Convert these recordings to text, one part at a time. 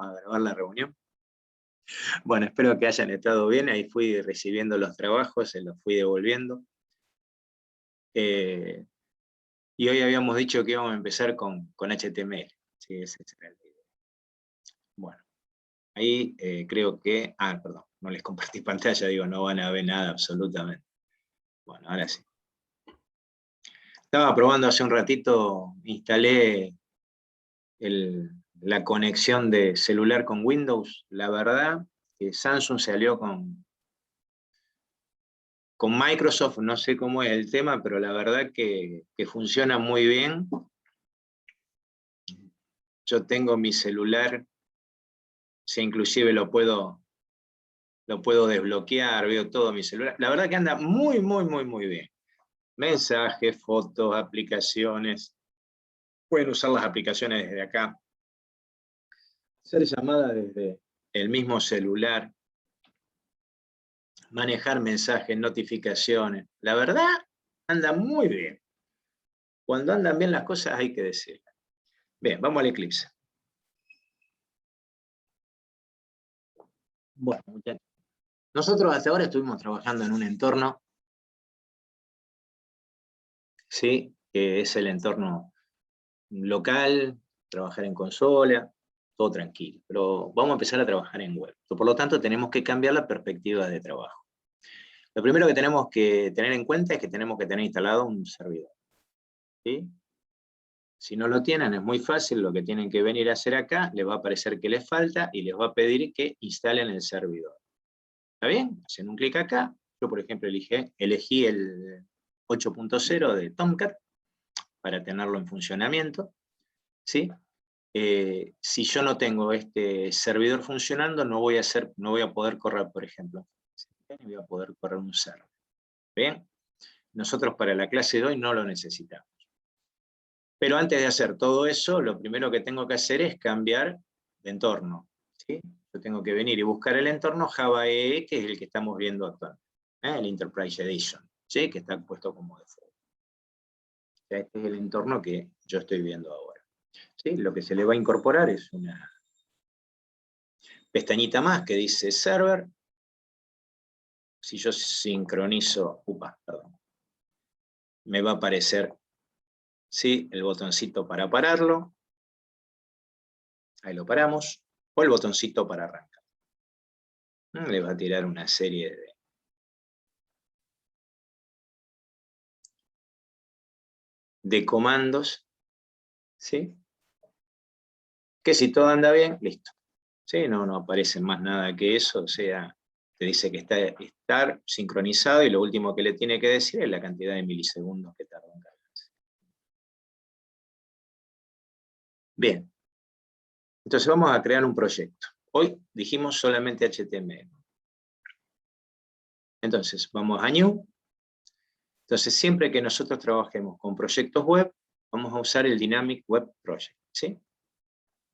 a grabar la reunión. Bueno, espero que hayan estado bien. Ahí fui recibiendo los trabajos, se los fui devolviendo. Y hoy habíamos dicho que íbamos a empezar con HTML. Sí, ese será el video. Bueno, ahí creo que... perdón, no les compartí pantalla, digo, no van a ver nada absolutamente. Bueno, ahora sí. Estaba probando hace un ratito, instalé la conexión de celular con Windows. La verdad que Samsung salió con Microsoft, no sé cómo es el tema, pero la verdad que funciona muy bien. Yo tengo mi celular, si inclusive lo puedo desbloquear, veo todo mi celular. La verdad que anda muy, muy, muy, muy bien. Mensajes, fotos, aplicaciones. Pueden usar las aplicaciones desde acá. Hacer llamadas desde el mismo celular. Manejar mensajes, notificaciones. La verdad, anda muy bien. Cuando andan bien las cosas hay que decirlo. Bien, vamos al Eclipse. Bueno, muchachos. Nosotros hasta ahora estuvimos trabajando en un entorno, ¿sí? Que es el entorno local, trabajar en consola, todo tranquilo. Pero vamos a empezar a trabajar en web. Por lo tanto, tenemos que cambiar la perspectiva de trabajo. Lo primero que tenemos que tener en cuenta es que tenemos que tener instalado un servidor. ¿Sí? Si no lo tienen, es muy fácil, lo que tienen que venir a hacer acá, les va a aparecer que les falta y les va a pedir que instalen el servidor. ¿Está bien? Hacen un clic acá. Yo, por ejemplo, elegí el 8.0 de Tomcat para tenerlo en funcionamiento. ¿Sí? Si yo no tengo este servidor funcionando, no voy a poder correr, por ejemplo, ni voy a poder correr un server. ¿Bien? Nosotros para la clase de hoy no lo necesitamos. Pero antes de hacer todo eso, lo primero que tengo que hacer es cambiar de entorno. ¿Sí? Yo tengo que venir y buscar el entorno Java EE, que es el que estamos viendo actualmente, el Enterprise Edition, ¿sí? Que está puesto como default. O sea, este es el entorno que yo estoy viendo ahora. ¿Sí? Lo que se le va a incorporar es una pestañita más que dice Server. Si yo sincronizo, perdón, me va a aparecer, ¿sí? El botoncito para pararlo. Ahí lo paramos. O el botoncito para arrancar. Le va a tirar una serie de comandos, ¿sí? Que si todo anda bien, listo. ¿Sí? No aparece más nada que eso, o sea, te dice que está sincronizado y lo último que le tiene que decir es la cantidad de milisegundos que tarda en cargarse. Bien. Entonces vamos a crear un proyecto. Hoy dijimos solamente HTML. Entonces vamos a New. Entonces siempre que nosotros trabajemos con proyectos web, vamos a usar el Dynamic Web Project. ¿Sí?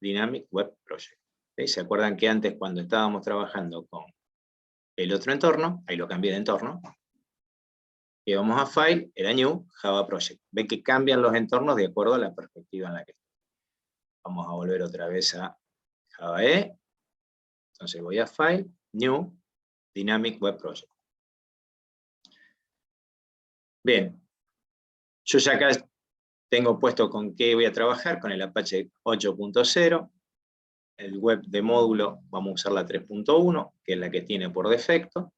Dynamic Web Project. ¿Sí? ¿Se acuerdan que antes cuando estábamos trabajando con el otro entorno, ahí lo cambié de entorno, y vamos a File, era New, Java Project. Ven que cambian los entornos de acuerdo a la perspectiva en la que estamos. Vamos a volver otra vez a Java E. Entonces voy a File, New, Dynamic Web Project. Bien, yo ya acá tengo puesto con qué voy a trabajar, con el Apache 8.0. El web de módulo vamos a usar la 3.1, que es la que tiene por defecto.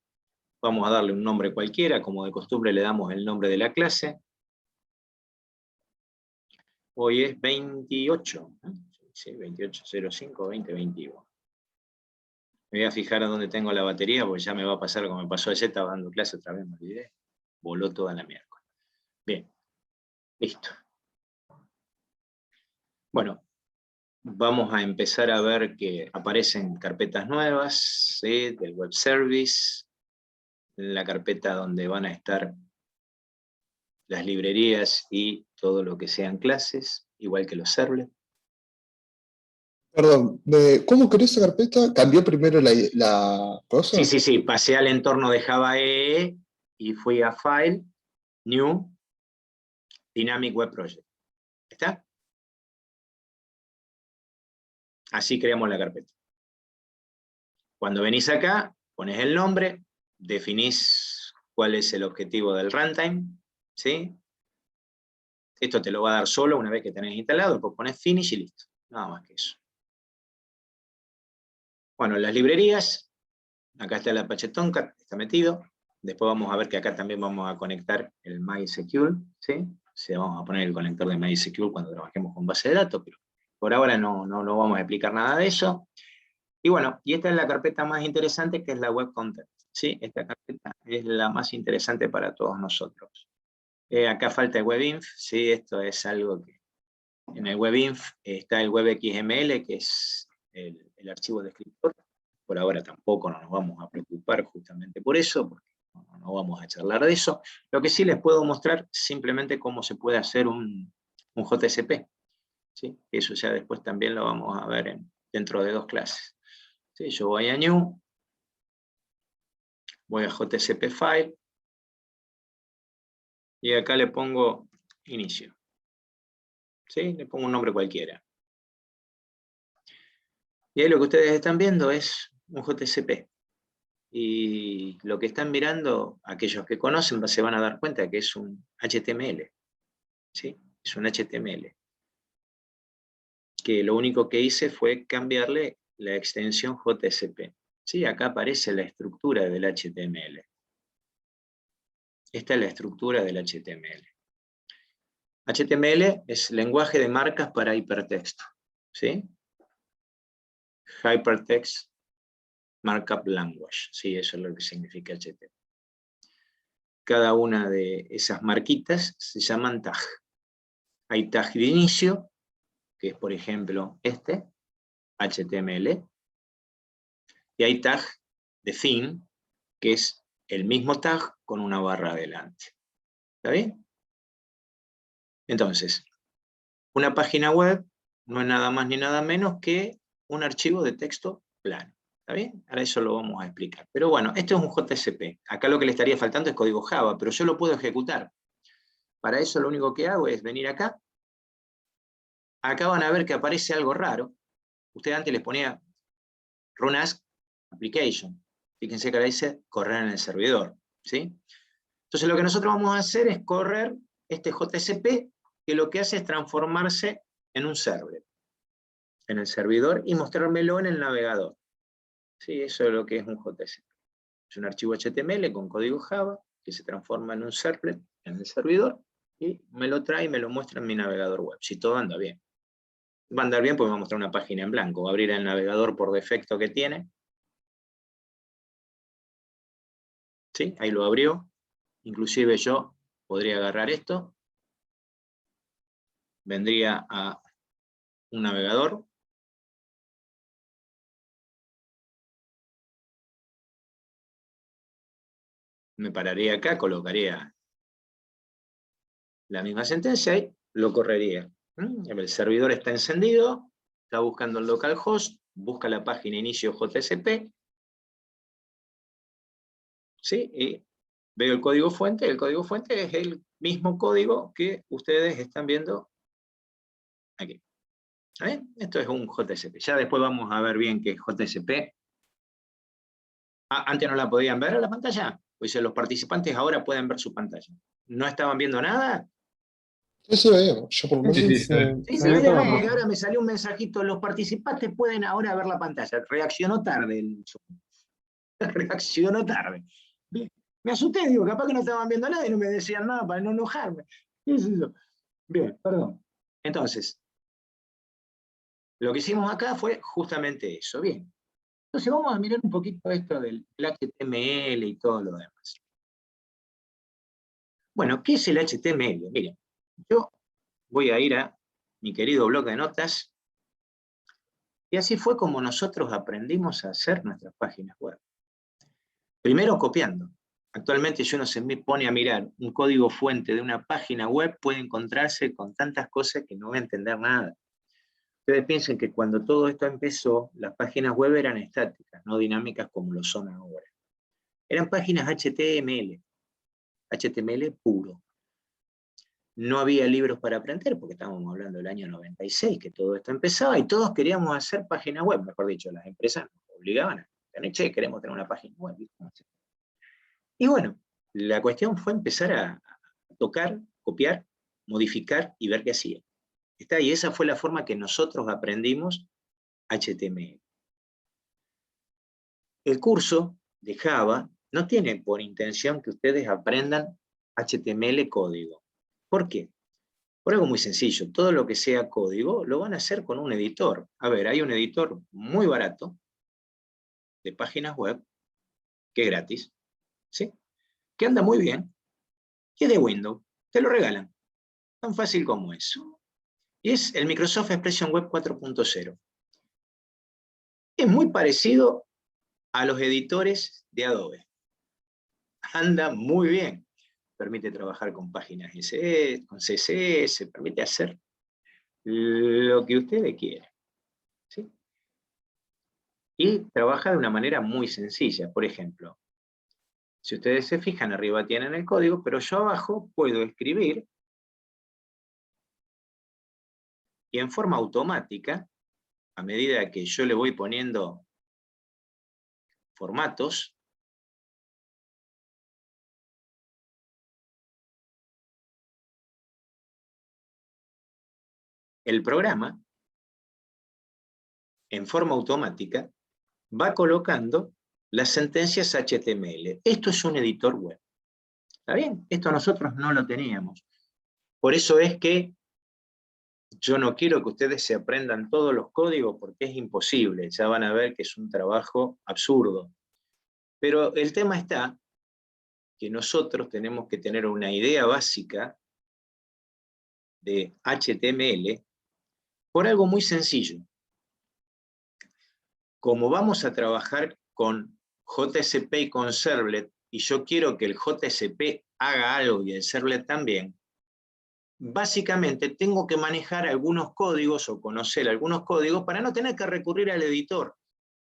Vamos a darle un nombre cualquiera, como de costumbre le damos el nombre de la clase. Hoy es 28, sí, 28.05.2021. Me voy a fijar a dónde tengo la batería, porque ya me va a pasar como me pasó ayer, estaba dando clase otra vez, me olvidé. Voló toda la miércoles. Bien, listo. Bueno, vamos a empezar a ver que aparecen carpetas nuevas, ¿sí? Del web service, la carpeta donde van a estar las librerías y todo lo que sean clases, igual que los servlets. Perdón, ¿cómo creó esa carpeta? ¿Cambió primero la cosa? Sí, pasé al entorno de Java EE y fui a File, New, Dynamic Web Project. ¿Está? Así creamos la carpeta. Cuando venís acá, pones el nombre, definís cuál es el objetivo del runtime, ¿sí? Esto te lo va a dar solo una vez que tenés instalado, después pones finish y listo, nada más que eso. Bueno, las librerías, acá está el Apache Tomcat, está metido. Después vamos a ver que acá también vamos a conectar el MySQL, ¿sí? O sea, vamos a poner el conector de MySQL cuando trabajemos con base de datos, pero por ahora no vamos a explicar nada de eso. Y bueno, y esta es la carpeta más interesante, que es la Web Content, ¿sí? Esta carpeta es la más interesante para todos nosotros. Acá falta el WebInf, ¿sí? Esto es algo que... En el WebInf está el WebXML, que es el archivo descriptor. Por ahora tampoco no nos vamos a preocupar justamente por eso, porque no vamos a charlar de eso. Lo que sí les puedo mostrar simplemente cómo se puede hacer un JSP, ¿sí? Eso ya después también lo vamos a ver dentro de 2 clases. ¿Sí? Yo voy a New, voy a JSP File, y acá le pongo inicio. ¿Sí? Le pongo un nombre cualquiera. Y ahí lo que ustedes están viendo es un JSP. Y lo que están mirando, aquellos que conocen, se van a dar cuenta que es un HTML. ¿Sí? Es un HTML. Que lo único que hice fue cambiarle la extensión JSP. ¿Sí? Acá aparece la estructura del HTML. Esta es la estructura del HTML. HTML es lenguaje de marcas para hipertexto. ¿Sí? Hypertext Markup Language. Sí, eso es lo que significa HTML. Cada una de esas marquitas se llaman tag. Hay tag de inicio, que es por ejemplo este, HTML, y hay tag de fin, que es el mismo tag con una barra adelante. ¿Está bien? Entonces, una página web no es nada más ni nada menos que un archivo de texto plano. ¿Está bien? Ahora eso lo vamos a explicar. Pero bueno, esto es un JSP. Acá lo que le estaría faltando es código Java, pero yo lo puedo ejecutar. Para eso lo único que hago es venir acá. Acá van a ver que aparece algo raro. Usted antes les ponía Run As Application. Fíjense que ahora dice correr en el servidor. ¿Sí? Entonces lo que nosotros vamos a hacer es correr este JSP, que lo que hace es transformarse en un servlet en el servidor y mostrármelo en el navegador. ¿Sí? Eso es lo que es un JSP. Es un archivo HTML con código Java que se transforma en un servlet en el servidor y me lo trae y me lo muestra en mi navegador web, si todo anda bien. Va a andar bien porque me va a mostrar una página en blanco, va a abrir el navegador por defecto que tiene. ¿Sí? Ahí lo abrió. Inclusive yo podría agarrar esto, vendría a un navegador, me pararía acá, colocaría la misma sentencia y lo correría. El servidor está encendido, está buscando el localhost, busca la página inicio JSP, ¿sí? Y veo el código fuente es el mismo código que ustedes están viendo aquí. Esto es un JSP. Ya después vamos a ver bien qué es JSP. Antes no la podían ver a la pantalla, pues los participantes ahora pueden ver su pantalla. ¿No estaban viendo nada? Sí, sí, veo. Yo por lo menos. Sí, Sí, se ve dale, todo. porque ahora me salió un mensajito, los participantes pueden ahora ver la pantalla. Reaccionó tarde el Zoom. Reaccionó tarde. Bien. Me asusté, digo, capaz que no estaban viendo nada y no me decían nada para no enojarme. ¿Qué es eso? Bien, perdón. Entonces, lo que hicimos acá fue justamente eso. Bien. Entonces vamos a mirar un poquito esto del HTML y todo lo demás. Bueno, ¿qué es el HTML? Miren, yo voy a ir a mi querido bloc de notas, y así fue como nosotros aprendimos a hacer nuestras páginas web. Primero copiando. Actualmente si uno se pone a mirar un código fuente de una página web, puede encontrarse con tantas cosas que no va a entender nada. Ustedes piensen que cuando todo esto empezó, las páginas web eran estáticas, no dinámicas como lo son ahora. Eran páginas HTML, HTML puro. No había libros para aprender, porque estábamos hablando del año 96, que todo esto empezaba, y todos queríamos hacer páginas web, mejor dicho, las empresas nos obligaban a Che, queremos tener una página web. Y bueno, la cuestión fue empezar a tocar, copiar, modificar y ver qué hacía. Y esa fue la forma que nosotros aprendimos HTML. El curso de Java no tiene por intención que ustedes aprendan HTML código. ¿Por qué? Por algo muy sencillo. Todo lo que sea código lo van a hacer con un editor. A ver, hay un editor muy barato de páginas web que es gratis, ¿sí? Que anda muy bien, que es de Windows. Te lo regalan. Tan fácil como eso. Y es el Microsoft Expression Web 4.0. Es muy parecido a los editores de Adobe. Anda muy bien. Permite trabajar con páginas SE, con CSS, permite hacer lo que ustedes quieran, ¿sí? Y trabaja de una manera muy sencilla. Por ejemplo, si ustedes se fijan, arriba tienen el código, pero yo abajo puedo escribir y en forma automática, a medida que yo le voy poniendo formatos, el programa, en forma automática, va colocando las sentencias HTML. Esto es un editor web. ¿Está bien? Esto nosotros no lo teníamos. Por eso es que yo no quiero que ustedes se aprendan todos los códigos porque es imposible. Ya van a ver que es un trabajo absurdo. Pero el tema está que nosotros tenemos que tener una idea básica de HTML por algo muy sencillo. Como vamos a trabajar con JSP y con Servlet, y yo quiero que el JSP haga algo y el Servlet también, básicamente tengo que manejar algunos códigos o conocer algunos códigos para no tener que recurrir al editor.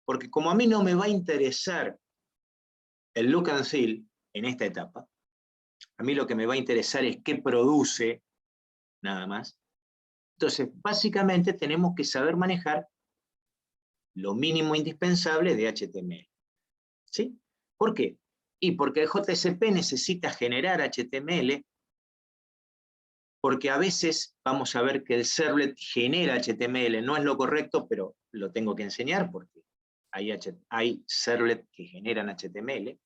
Porque como a mí no me va a interesar el look and feel en esta etapa, a mí lo que me va a interesar es qué produce, nada más. Entonces, básicamente tenemos que saber manejar lo mínimo indispensable de HTML. ¿Sí? ¿Por qué? Y porque el JSP necesita generar HTML, porque a veces vamos a ver que el servlet genera HTML, no es lo correcto, pero lo tengo que enseñar porque hay servlet que generan HTML,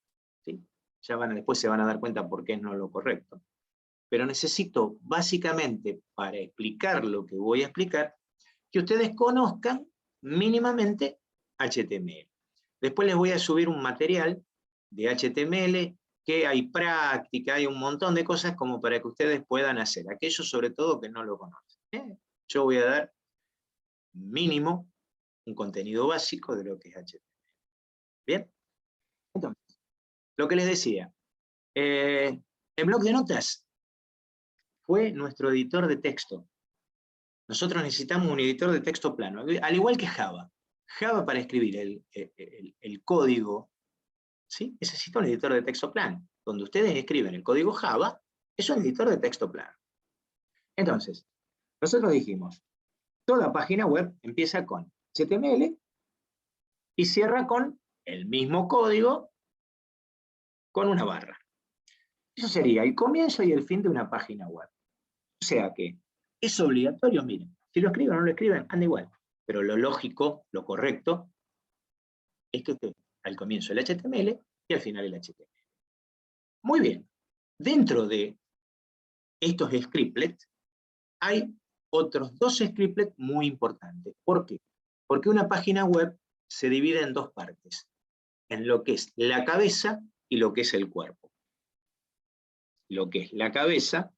¿sí? Ya después se van a dar cuenta por qué no es lo correcto. Pero necesito, básicamente, para explicar lo que voy a explicar, que ustedes conozcan mínimamente HTML. Después les voy a subir un material de HTML, que hay práctica, hay un montón de cosas como para que ustedes puedan hacer, aquellos sobre todo que no lo conocen. Yo voy a dar mínimo un contenido básico de lo que es HTML. ¿Bien? Entonces, lo que les decía, el blog de notas fue nuestro editor de texto. Nosotros necesitamos un editor de texto plano, al igual que Java. Java para escribir el código, ¿sí? Necesita un editor de texto plano. Donde ustedes escriben el código Java, es un editor de texto plano. Entonces, nosotros dijimos, toda página web empieza con HTML y cierra con el mismo código con una barra. Eso sería el comienzo y el fin de una página web. O sea que es obligatorio, miren, si lo escriben o no lo escriben, anda igual. Pero lo lógico, lo correcto, es que al comienzo el HTML y al final el HTML. Muy bien. Dentro de estos scriptlets hay otros dos scriptlets muy importantes. ¿Por qué? Porque una página web se divide en dos partes, en lo que es la cabeza y lo que es el cuerpo. Lo que es la cabeza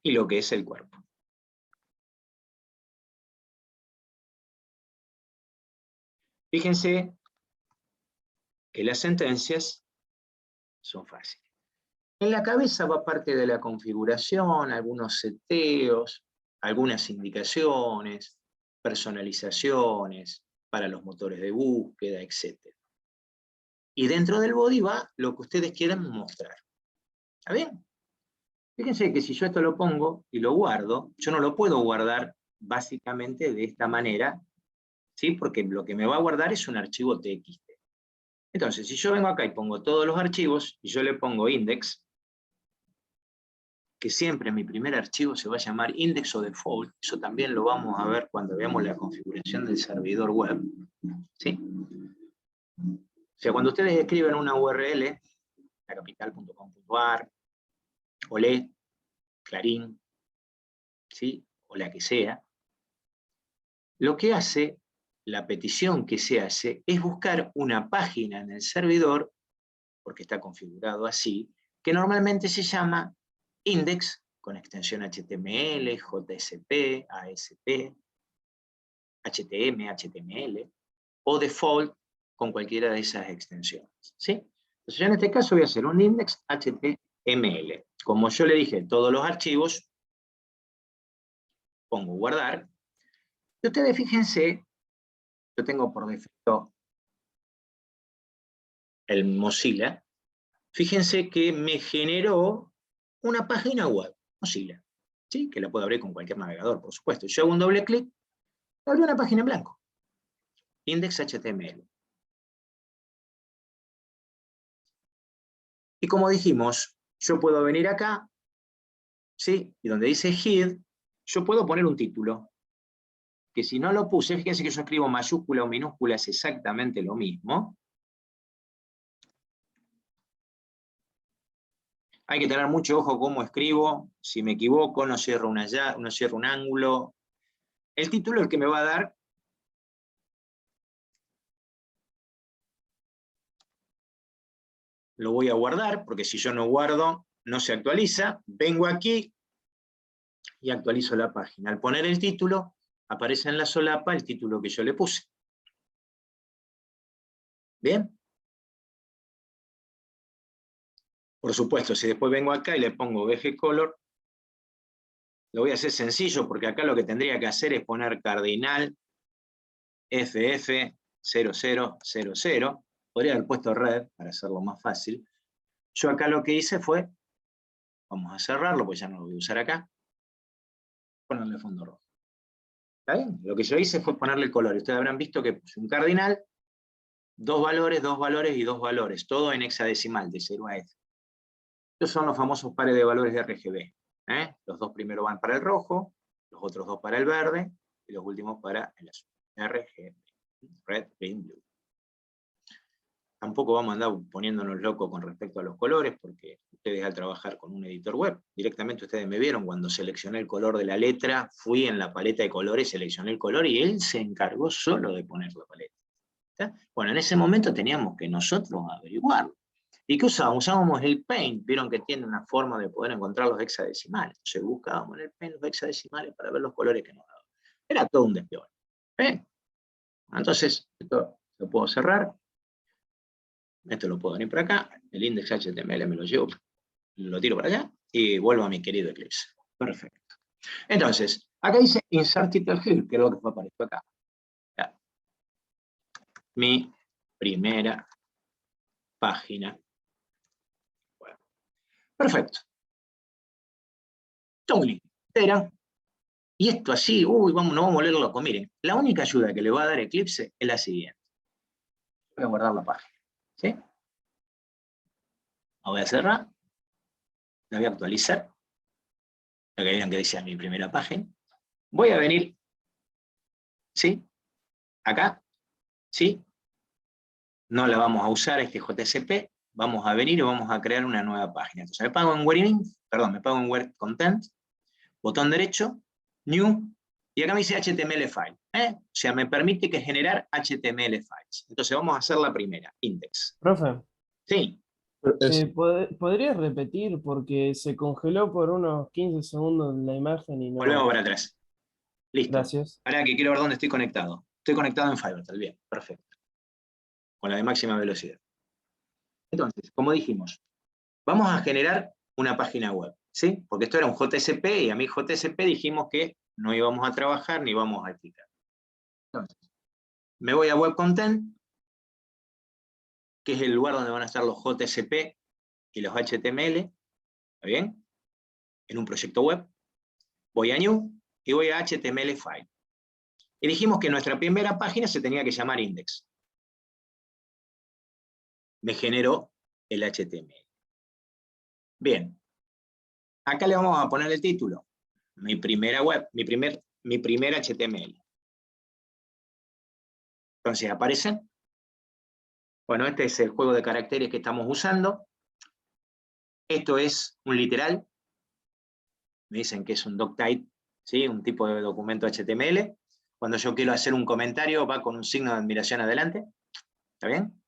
y lo que es el cuerpo. Fíjense que las sentencias son fáciles. En la cabeza va parte de la configuración, algunos seteos, algunas indicaciones, personalizaciones para los motores de búsqueda, etc. Y dentro del body va lo que ustedes quieran mostrar. ¿Está bien? Fíjense que si yo esto lo pongo y lo guardo, yo no lo puedo guardar básicamente de esta manera, ¿sí? Porque lo que me va a guardar es un archivo TXT. Entonces, si yo vengo acá y pongo todos los archivos, y yo le pongo index, que siempre mi primer archivo se va a llamar index o default, eso también lo vamos a ver cuando veamos la configuración del servidor web, ¿sí? O sea, cuando ustedes escriben una URL, lacapital.com.ar, Olé, Clarín, ¿sí? O la que sea, lo que hace, la petición que se hace, es buscar una página en el servidor, porque está configurado así, que normalmente se llama index, con extensión HTML, JSP, ASP, HTM, HTML, o default, con cualquiera de esas extensiones, ¿sí? Entonces yo en este caso voy a hacer un index HTML. Como yo le dije, todos los archivos, pongo guardar, y ustedes fíjense, yo tengo por defecto el Mozilla, fíjense que me generó una página web, Mozilla, ¿sí? Que la puedo abrir con cualquier navegador, por supuesto. Yo hago un doble clic, abre una página en blanco, index HTML. Y como dijimos, yo puedo venir acá, ¿sí? Y donde dice head, yo puedo poner un título, que si no lo puse, fíjense que yo escribo mayúscula o minúscula, es exactamente lo mismo. Hay que tener mucho ojo cómo escribo, si me equivoco, no cierro no cierro un ángulo. El título es el que me va a dar lo voy a guardar, porque si yo no guardo, no se actualiza. Vengo aquí y actualizo la página. Al poner el título, aparece en la solapa el título que yo le puse. ¿Bien? Por supuesto, si después vengo acá y le pongo BG Color, lo voy a hacer sencillo, porque acá lo que tendría que hacer es poner cardinal FF0000. Podría haber puesto red, para hacerlo más fácil. Yo acá lo que hice fue, vamos a cerrarlo, pues ya no lo voy a usar acá, ponerle fondo rojo. ¿Está bien? Lo que yo hice fue ponerle el color. Ustedes habrán visto que puse un cardinal, 2 valores, 2 valores y 2 valores, todo en hexadecimal, de 0 a F. Estos son los famosos pares de valores de RGB. Los dos primeros van para el rojo, los otros dos para el verde, y los últimos para el azul. RGB, Red, Green, Blue. Tampoco vamos a andar poniéndonos locos con respecto a los colores, porque ustedes al trabajar con un editor web, directamente ustedes me vieron cuando seleccioné el color de la letra, fui en la paleta de colores, seleccioné el color y él se encargó solo de poner la paleta. ¿Está? Bueno, en ese momento teníamos que nosotros averiguarlo. ¿Y qué usábamos? Usábamos el Paint, vieron que tiene una forma de poder encontrar los hexadecimales. Entonces buscábamos en el Paint los hexadecimales para ver los colores que nos daban. Era todo un despeón. Entonces, esto lo puedo cerrar. Esto lo puedo venir por acá, el index HTML me lo llevo, lo tiro para allá y vuelvo a mi querido Eclipse. Perfecto. Entonces, acá dice Insert Title Here, que es lo que apareció acá. Ya. Mi primera página. Bueno. Perfecto. Todo muy lindo. Pero, y esto así, uy, no vamos a volver loco. Miren, la única ayuda que le va a dar Eclipse es la siguiente. Voy a guardar la página. ¿Sí? La voy a cerrar. La voy a actualizar. Lo que vieron que decía mi primera página. Voy a venir, ¿sí? Acá, ¿sí? No la vamos a usar este JSP, vamos a venir y vamos a crear una nueva página. Entonces me pago en Word Content, botón derecho, New, y acá me dice HTML File. O sea, me permite que generar HTML Files. Entonces vamos a hacer la primera, Index. Profe, Sí, ¿podrías repetir? Porque se congeló por unos 15 segundos la imagen y volvemos no. para atrás. Listo. Gracias. Ahora que quiero ver dónde estoy conectado. Estoy conectado en Fivertel, bien, perfecto. Con la de máxima velocidad. Entonces, como dijimos, vamos a generar una página web, ¿sí? Porque esto era un JSP y a mí JSP dijimos que no íbamos a trabajar ni vamos a explicar. Entonces, me voy a Web Content, que es el lugar donde van a estar los JSP y los HTML, ¿está bien? en un proyecto web, voy a New y voy a HTML File. Y dijimos que nuestra primera página se tenía que llamar Index. Me generó el HTML. Bien, acá le vamos a poner el título. Mi primera web, mi primer HTML. Entonces, ¿aparecen? Bueno, este es el juego de caracteres que estamos usando. Esto es un literal. Me dicen que es un doctype, ¿sí? Un tipo de documento HTML. Cuando yo quiero hacer un comentario, va con un signo de admiración adelante. ¿Está bien?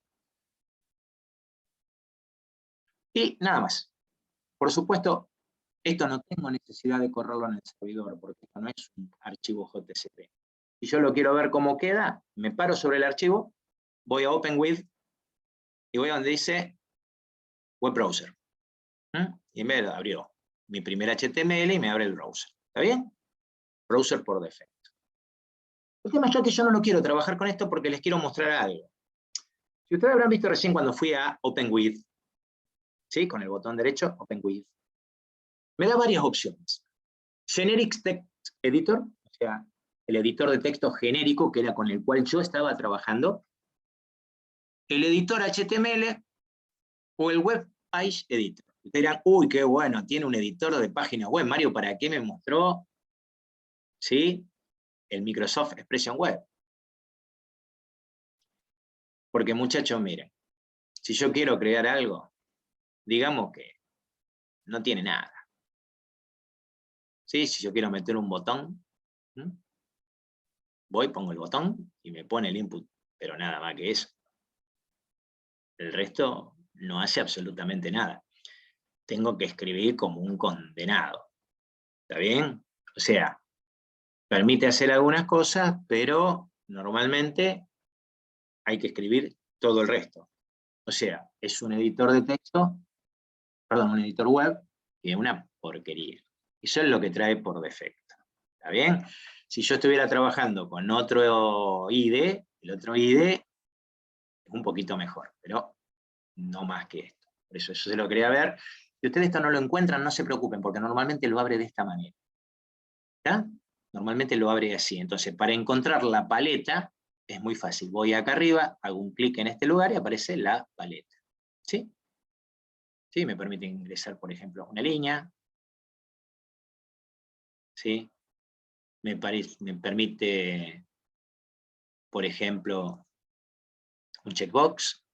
Y nada más. Por supuesto, esto no tengo necesidad de correrlo en el servidor, porque esto no es un archivo JCP. Si yo lo quiero ver cómo queda, me paro sobre el archivo, voy a Open With, y voy a donde dice Web Browser. Y me abrió mi primer HTML y me abre el browser. ¿Está bien? Browser por defecto. El tema es que yo no lo quiero trabajar con esto porque les quiero mostrar algo. Si ustedes habrán visto recién cuando fui a Open With, ¿sí? Con el botón derecho, Open With, me da varias opciones. Generic Text Editor, o sea, el editor de texto genérico que era con el cual yo estaba trabajando, el editor HTML o el Web Page Editor. Ustedes dirán, uy, qué bueno, tiene un editor de páginas web. Mario, ¿para qué me mostró? ¿Sí? El Microsoft Expression Web. Porque muchachos, miren, si yo quiero crear algo, digamos que no tiene nada. ¿Sí? Si yo quiero meter un botón, voy, pongo el botón y me pone el input, pero nada más que eso. El resto no hace absolutamente nada. Tengo que escribir como un condenado. ¿Está bien? O sea, permite hacer algunas cosas, pero normalmente hay que escribir todo el resto. O sea, es un editor de texto, perdón, un editor web, que es una porquería. Eso es lo que trae por defecto. ¿Está bien? Si yo estuviera trabajando con otro IDE, el otro IDE es un poquito mejor, pero no más que esto. Por eso se lo quería ver. Si ustedes esto no lo encuentran, no se preocupen, porque normalmente lo abre de esta manera. ¿Está? Normalmente lo abre así. Entonces, para encontrar la paleta, es muy fácil. Voy acá arriba, hago un clic en este lugar y aparece la paleta. ¿Sí? ¿Sí? Me permite ingresar, por ejemplo, una línea. ¿Sí? Me permite, por ejemplo, un checkbox.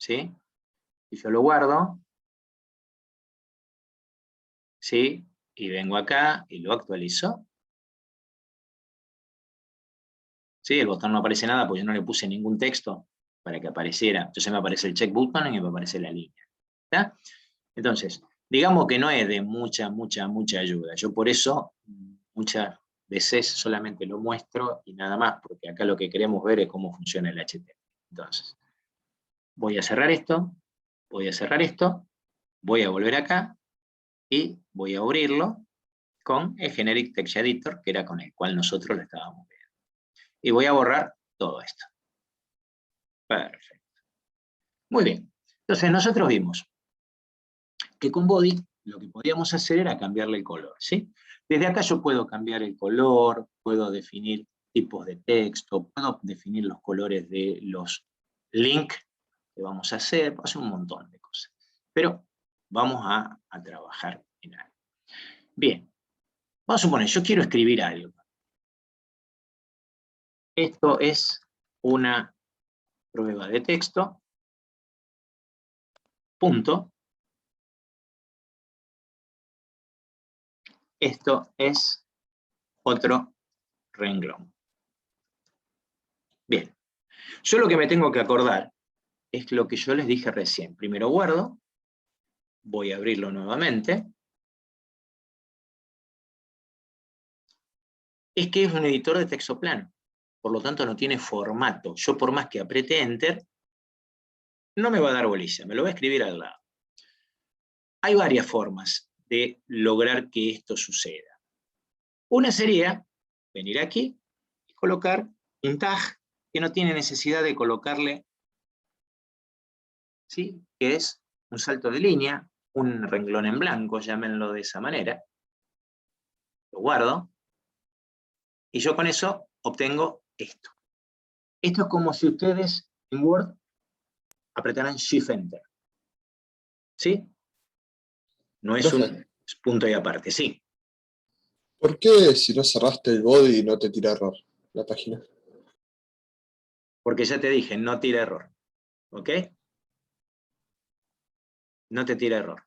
¿Sí? Y yo lo guardo. ¿Sí? Y vengo acá y lo actualizo. ¿Sí? El botón no aparece nada porque yo no le puse ningún texto para que apareciera. Entonces me aparece el check button y me aparece la línea. ¿Está? Entonces, digamos que no es de mucha ayuda. Yo por eso muchas veces solamente lo muestro y nada más, porque acá lo que queremos ver es cómo funciona el HTML. Entonces, voy a cerrar esto, voy a cerrar esto, voy a volver acá y voy a abrirlo con el Generic Text Editor, que era con el cual nosotros lo estábamos viendo. Y voy a borrar todo esto. Perfecto. Muy bien. Entonces, nosotros vimos que con Body lo que podíamos hacer era cambiarle el color, ¿sí? Desde acá yo puedo cambiar el color, puedo definir tipos de texto, puedo definir los colores de los links que vamos a hacer, puedo hacer un montón de cosas. Pero vamos a trabajar en algo. Bien, vamos a suponer, yo quiero escribir algo. Esto es una prueba de texto, punto. Esto es otro renglón. Bien, yo lo que me tengo que acordar es lo que yo les dije recién. Primero guardo, voy a abrirlo nuevamente. Es que es un editor de texto plano, por lo tanto no tiene formato. Yo por más que apriete Enter, no me va a dar bolilla, me lo va a escribir al lado. Hay varias formas de lograr que esto suceda. Una sería venir aquí y colocar un tag que no tiene necesidad de colocarle, ¿sí? Que es un salto de línea, un renglón en blanco, llámenlo de esa manera. Lo guardo. Y yo con eso obtengo esto. Esto es como si ustedes en Word apretaran Shift Enter. ¿Sí? No es Profe, un punto y aparte, sí. ¿por qué si no cerraste el body no te tira error la página? Porque ya te dije, no tira error. ¿Ok? No te tira error.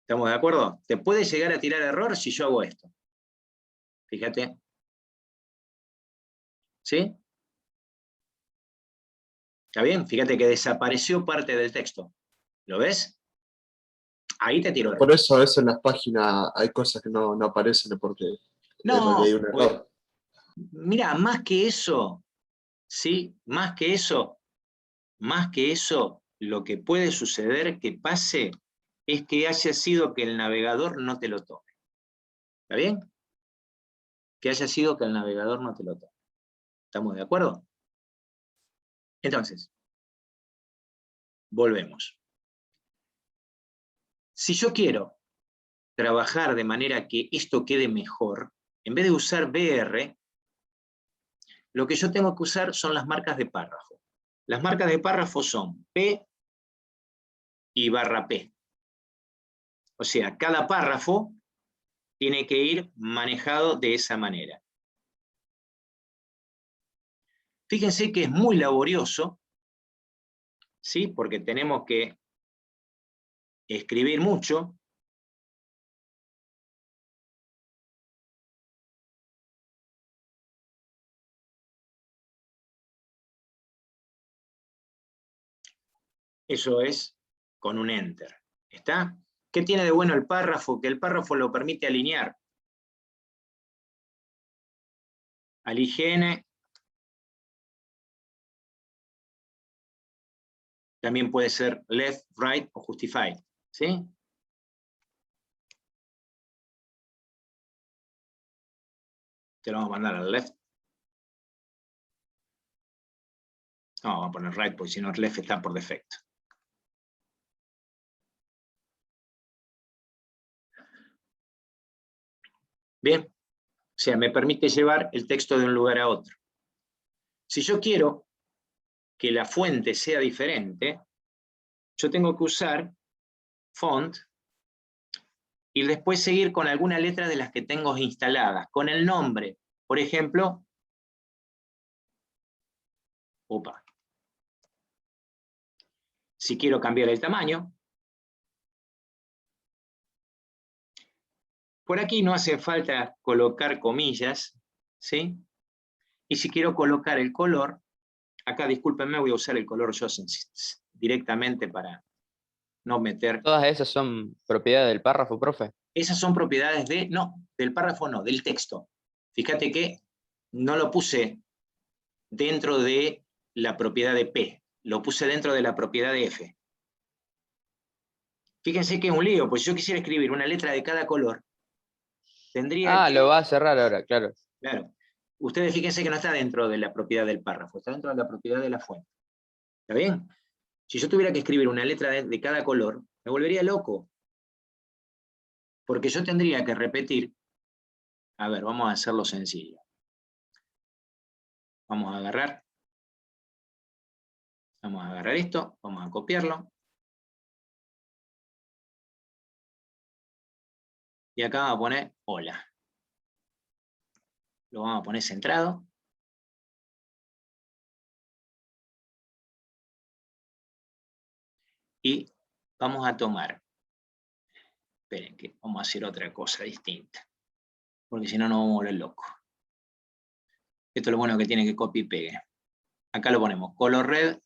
¿Estamos de acuerdo? Te puede llegar a tirar error si yo hago esto. Fíjate. ¿Sí? ¿Está bien? Fíjate que desapareció parte del texto. ¿Lo ves? Ahí te tiro Por error. eso a veces en las páginas hay cosas que no aparecen porque le hay No, un error. mira, más que eso, ¿sí? Más que eso, lo que puede suceder que pase es que haya sido que el navegador no te lo tome. ¿Está bien? Que haya sido que el navegador no te lo tome. ¿Estamos de acuerdo? Entonces, volvemos. Si yo quiero trabajar de manera que esto quede mejor, en vez de usar BR, lo que yo tengo que usar son las marcas de párrafo. Las marcas de párrafo son P y barra P. O sea, cada párrafo tiene que ir manejado de esa manera. Fíjense que es muy laborioso, ¿sí? Porque tenemos que escribir mucho. Eso es con un Enter. ¿Está? ¿Qué tiene de bueno el párrafo? Que el párrafo lo permite alinear. Al IGN también puede ser left, right o justify. ¿Sí? Te lo vamos a mandar al left. No, vamos a poner right, porque si no left está por defecto. Bien, o sea, me permite llevar el texto de un lugar a otro. Si yo quiero que la fuente sea diferente, yo tengo que usar font y después seguir con alguna letra de las que tengo instaladas, con el nombre. Por ejemplo, si quiero cambiar el tamaño, por aquí no hace falta colocar comillas, ¿sí? Y si quiero colocar el color, acá discúlpenme, voy a usar el color yo directamente para no meter. Todas esas son propiedades del párrafo, profe. Esas son propiedades del párrafo no, del texto. Fíjate que no lo puse dentro de la propiedad de P, lo puse dentro de la propiedad de F. Fíjense que es un lío, pues si yo quisiera escribir una letra de cada color, tendría que... Lo va a cerrar ahora, claro. Claro. Ustedes fíjense que no está dentro de la propiedad del párrafo, está dentro de la propiedad de la fuente. ¿Está bien? Si yo tuviera que escribir una letra de cada color, me volvería loco. Porque yo tendría que repetir... A ver, vamos a hacerlo sencillo. Vamos a agarrar esto, vamos a copiarlo. Y acá vamos a poner hola. Lo vamos a poner centrado. Y vamos a tomar. Esperen, que vamos a hacer otra cosa distinta. Porque si no nos vamos a volver locos. Esto es lo bueno que tiene que copia y pegue. Acá lo ponemos color red.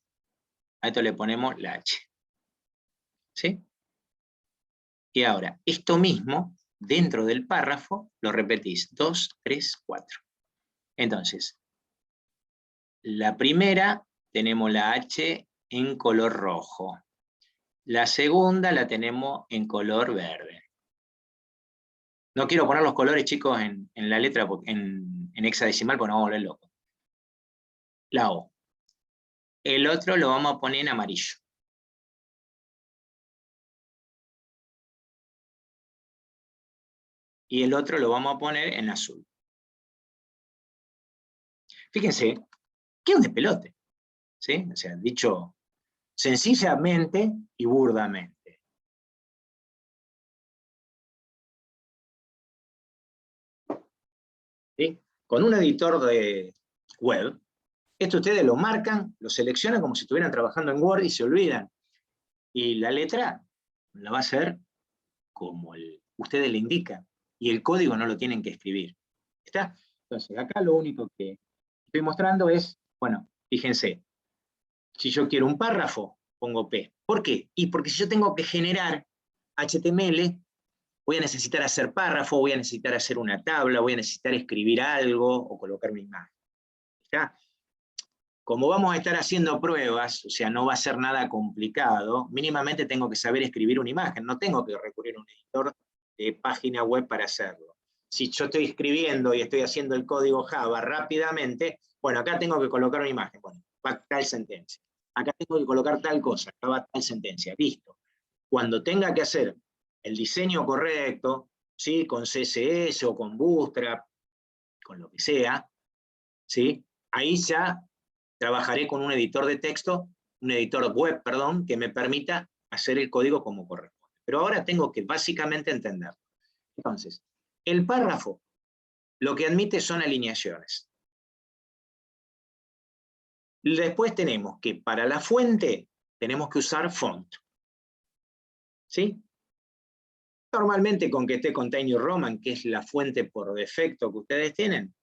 A esto le ponemos la H. ¿Sí? Y ahora, esto mismo, dentro del párrafo, lo repetís. 2, 3, 4. Entonces, la primera tenemos la H en color rojo. La segunda la tenemos en color verde. No quiero poner los colores, chicos, en la letra, en hexadecimal, porque nos vamos a volver locos. La O. El otro lo vamos a poner en amarillo. y el otro lo vamos a poner en azul. Fíjense, que es un despelote, ¿sí? O sea, dicho sencillamente y burdamente. ¿Sí? Con un editor de web, esto ustedes lo marcan, lo seleccionan como si estuvieran trabajando en Word y se olvidan. Y la letra la va a hacer como ustedes le indican, y el código no lo tienen que escribir. ¿Está? Entonces, acá lo único que estoy mostrando es, bueno, fíjense, si yo quiero un párrafo, pongo P. ¿Por qué? Y porque si yo tengo que generar HTML, voy a necesitar hacer párrafo, voy a necesitar hacer una tabla, voy a necesitar escribir algo o colocar mi imagen. ¿Está? Como vamos a estar haciendo pruebas, o sea, no va a ser nada complicado, mínimamente tengo que saber escribir una imagen, no tengo que recurrir a un editor de página web para hacerlo. Si yo estoy escribiendo y estoy haciendo el código Java rápidamente, bueno, acá tengo que colocar una imagen, bueno, va tal sentencia. Acá tengo que colocar tal cosa, acá va tal sentencia, listo. Cuando tenga que hacer el diseño correcto, ¿sí? Con CSS o con Bootstrap, con lo que sea, ¿sí? Ahí ya trabajaré con un editor de texto, un editor web, perdón, que me permita hacer el código como corresponde. Pero ahora tengo que básicamente entenderlo. Entonces, el párrafo lo que admite son alineaciones. Después tenemos que para la fuente tenemos que usar font. ¿Sí? Normalmente con que esté con Times New Roman, que es la fuente por defecto que ustedes tienen,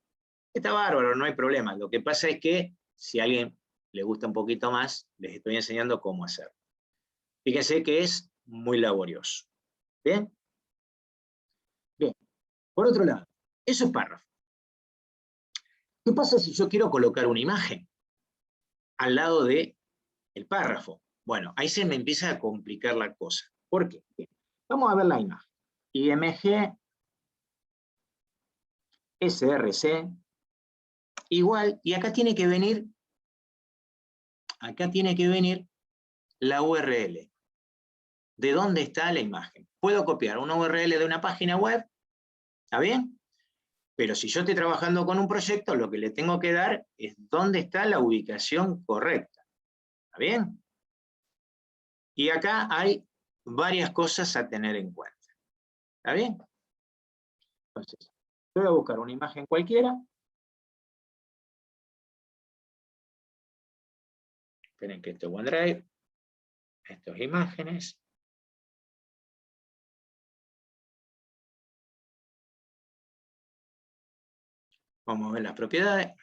está bárbaro, no hay problema. Lo que pasa es que si a alguien le gusta un poquito más, les estoy enseñando cómo hacerlo. Fíjense que es muy laborioso. ¿Bien? Bien. Por otro lado, eso es párrafo. ¿Qué pasa si yo quiero colocar una imagen al lado del párrafo? Bueno, ahí se me empieza a complicar la cosa. ¿Por qué? Bien. Vamos a ver la imagen. IMG, SRC, igual, y acá tiene que venir la URL. ¿De dónde está la imagen? Puedo copiar una URL de una página web, ¿está bien? Pero si yo estoy trabajando con un proyecto, lo que le tengo que dar es dónde está la ubicación correcta. ¿Está bien? Y acá hay varias cosas a tener en cuenta. ¿Está bien? Entonces, yo voy a buscar una imagen cualquiera. Esperen que esto es OneDrive. Esto es imágenes. Vamos a ver las propiedades.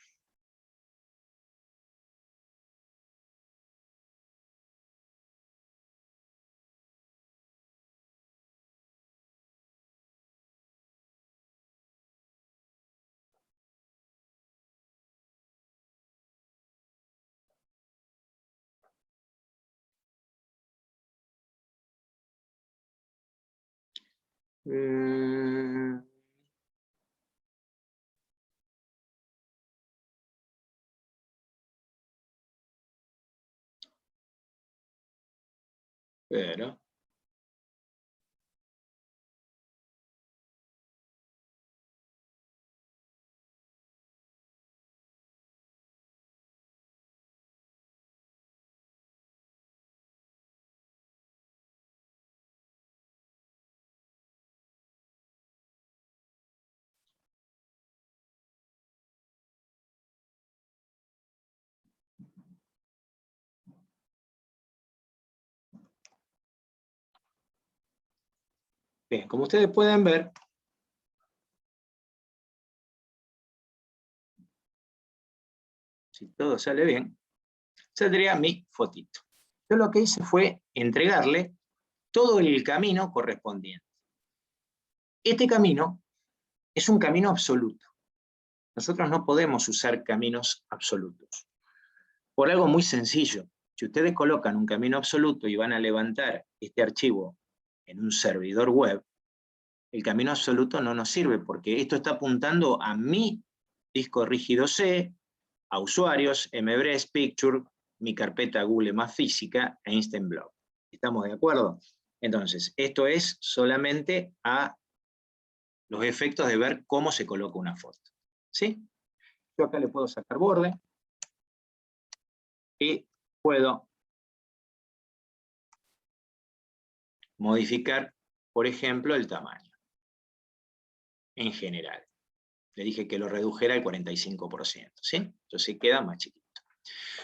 Pero bien, como ustedes pueden ver, si todo sale bien, saldría mi fotito. Yo lo que hice fue entregarle todo el camino correspondiente. Este camino es un camino absoluto. Nosotros no podemos usar caminos absolutos. Por algo muy sencillo. Si ustedes colocan un camino absoluto y van a levantar este archivo en un servidor web, el camino absoluto no nos sirve porque esto está apuntando a mi disco rígido C, a usuarios, MBRES, Picture, mi carpeta Google más física e Instant Blog. ¿Estamos de acuerdo? Entonces, esto es solamente a los efectos de ver cómo se coloca una foto. ¿Sí? Yo acá le puedo sacar borde y puedo modificar, por ejemplo, el tamaño en general. Le dije que lo redujera al 45%, ¿sí? Entonces queda más chiquito.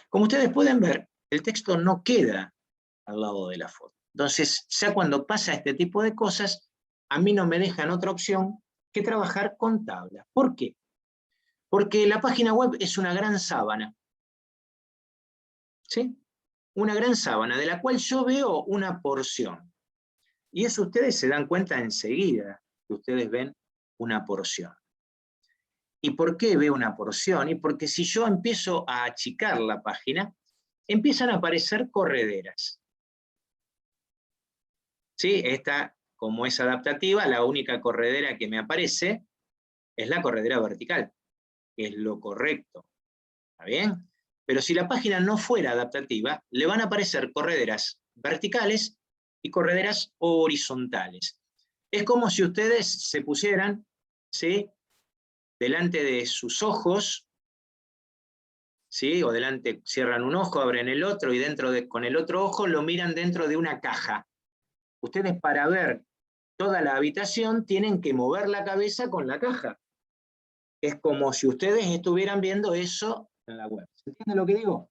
Como ustedes pueden ver, el texto no queda al lado de la foto. Entonces, ya cuando pasa este tipo de cosas, a mí no me dejan otra opción que trabajar con tablas. ¿Por qué? Porque la página web es una gran sábana. ¿Sí? Una gran sábana de la cual yo veo una porción. Y eso ustedes se dan cuenta enseguida, que ustedes ven una porción. ¿Y por qué veo una porción? Y porque si yo empiezo a achicar la página, empiezan a aparecer correderas. ¿Sí? Esta, como es adaptativa, la única corredera que me aparece es la corredera vertical, que es lo correcto. ¿Está bien? Pero si la página no fuera adaptativa, le van a aparecer correderas verticales y correderas horizontales. Es como si ustedes se pusieran, ¿sí?, delante de sus ojos, ¿sí?, o delante, cierran un ojo, abren el otro, y con el otro ojo lo miran dentro de una caja. Ustedes, para ver toda la habitación, tienen que mover la cabeza con la caja. Es como si ustedes estuvieran viendo eso en la web. ¿Se entiende lo que digo?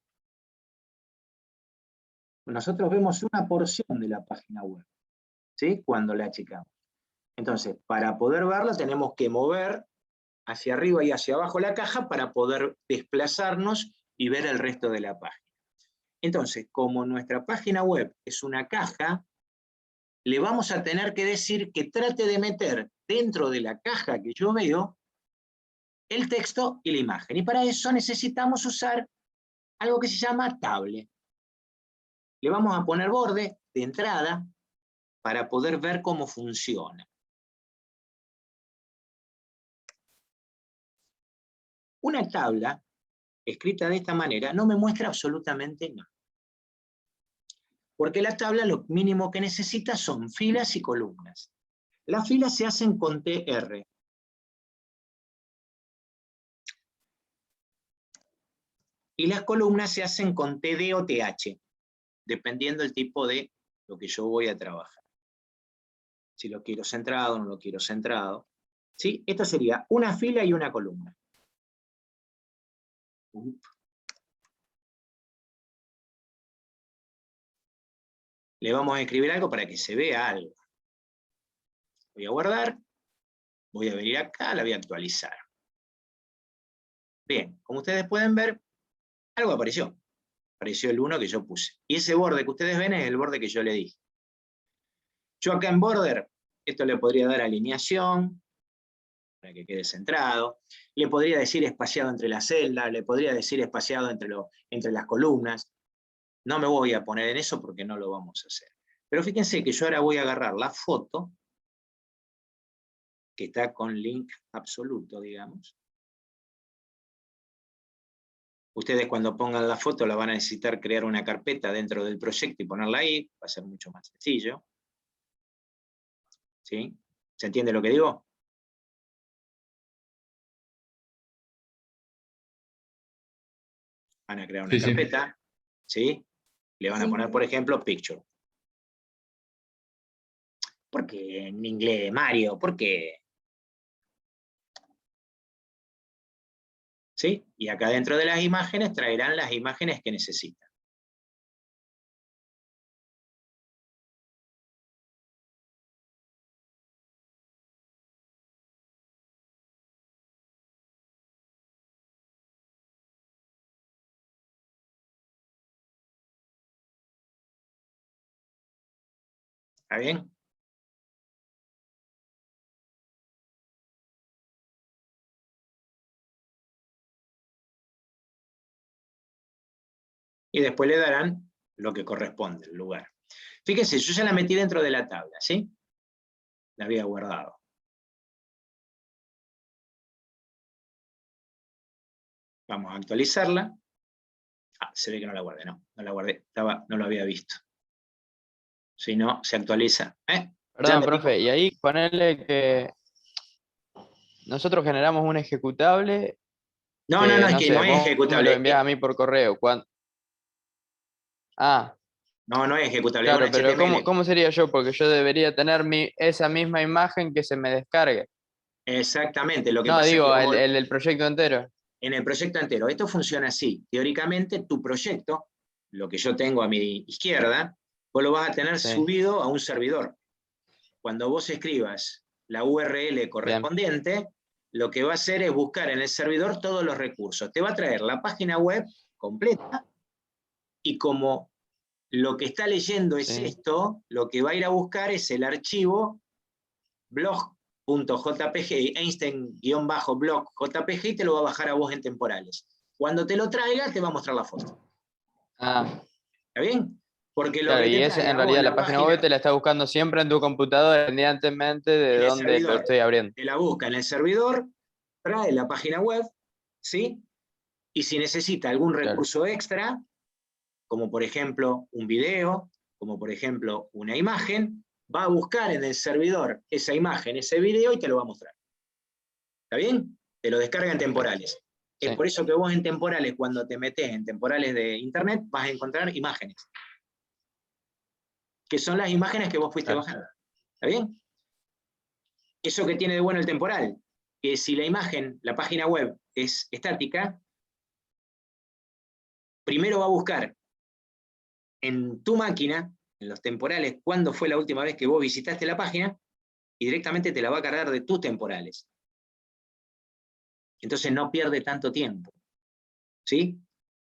Nosotros vemos una porción de la página web, ¿sí?, cuando la achicamos. Entonces, para poder verla tenemos que mover hacia arriba y hacia abajo la caja para poder desplazarnos y ver el resto de la página. Entonces, como nuestra página web es una caja, le vamos a tener que decir que trate de meter dentro de la caja que yo veo el texto y la imagen. Y para eso necesitamos usar algo que se llama table. Le vamos a poner borde de entrada para poder ver cómo funciona. Una tabla escrita de esta manera no me muestra absolutamente nada. Porque la tabla lo mínimo que necesita son filas y columnas. Las filas se hacen con TR. Y las columnas se hacen con TD o TH, dependiendo del tipo de lo que yo voy a trabajar. Si lo quiero centrado o no lo quiero centrado. ¿Sí? Esto sería una fila y una columna. Le vamos a escribir algo para que se vea algo. Voy a guardar, voy a venir acá, la voy a actualizar. Bien, como ustedes pueden ver, algo apareció. Apareció el 1 que yo puse. Y ese borde que ustedes ven es el borde que yo le dije. Yo acá en border, esto le podría dar alineación, para que quede centrado. Le podría decir espaciado entre las celdas, le podría decir espaciado entre las columnas. No me voy a poner en eso porque no lo vamos a hacer. Pero fíjense que yo ahora voy a agarrar la foto, que está con link absoluto, digamos. Ustedes, cuando pongan la foto, la van a necesitar crear una carpeta dentro del proyecto y ponerla ahí. Va a ser mucho más sencillo. ¿Sí? ¿Se entiende lo que digo? Van a crear una carpeta, ¿sí? Le van a poner, por ejemplo, picture. ¿Por qué en inglés, Mario? ¿Por qué? ¿Sí? Y acá dentro de las imágenes traerán las imágenes que necesitan. ¿Está bien? Y después le darán lo que corresponde, el lugar. Fíjense, yo ya la metí dentro de la tabla, ¿sí? La había guardado. Vamos a actualizarla. Ah, se ve que no la guardé, no la guardé, no lo había visto. Si no, se actualiza. Perdón, profe, y ahí ponerle que nosotros generamos un ejecutable No, que, es no que sé, no es vos me ejecutable. lo envías a mí por correo. Ah, No es ejecutable, es un claro, pero HTML. ¿cómo sería yo? Porque yo debería tener esa misma imagen que se me descargue. Exactamente, lo que No, pasa es que digo, vos, el proyecto entero. en el proyecto entero, esto funciona así. Teóricamente, tu proyecto, lo que yo tengo a mi izquierda, vos lo vas a tener Sí, subido a un servidor. Cuando vos escribas la URL correspondiente, lo que va a hacer es buscar en el servidor todos los recursos. Te va a traer la página web completa y como lo que está leyendo es sí. esto, lo que va a ir a buscar es el archivo blog.jpg, Einstein-blog.jpg, y te lo va a bajar a vos en temporales. Cuando te lo traiga, te va a mostrar la foto. Ah, ¿Está bien? Porque lo claro, que y te es traiga en a vos realidad la la página web te la está buscando siempre en tu computadora, independientemente de en el dónde lo servidor, estoy abriendo. te la busca en el servidor, trae la página web, ¿sí? Y si necesita algún Claro. recurso extra, como por ejemplo un video, como por ejemplo una imagen, va a buscar en el servidor esa imagen, ese video, y te lo va a mostrar. ¿Está bien? Te lo descarga en temporales. Sí. Es por eso que vos en temporales, cuando te metés en temporales de internet, vas a encontrar imágenes. Que son las imágenes que vos fuiste bajando. ¿Está bien? Eso que tiene de bueno el temporal, que si la imagen, la página web es estática, primero va a buscar en tu máquina, en los temporales, cuándo fue la última vez que vos visitaste la página, y directamente te la va a cargar de tus temporales. Entonces no pierde tanto tiempo. ¿Sí?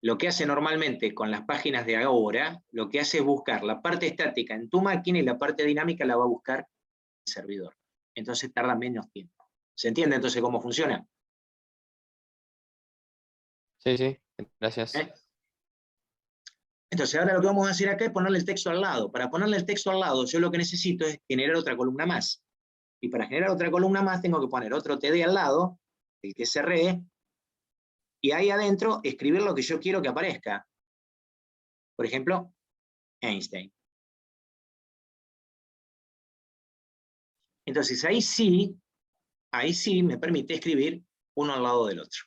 Lo que hace normalmente con las páginas de ahora, lo que hace es buscar la parte estática en tu máquina y la parte dinámica la va a buscar el servidor. Entonces tarda menos tiempo. ¿Se entiende entonces cómo funciona? Sí, gracias. ¿Eh? Entonces ahora lo que vamos a hacer acá es ponerle el texto al lado. Para ponerle el texto al lado, yo lo que necesito es generar otra columna más. Y para generar otra columna más tengo que poner otro TD al lado, el que cerré, y ahí adentro escribir lo que yo quiero que aparezca. Por ejemplo, Einstein. Entonces ahí sí me permite escribir uno al lado del otro.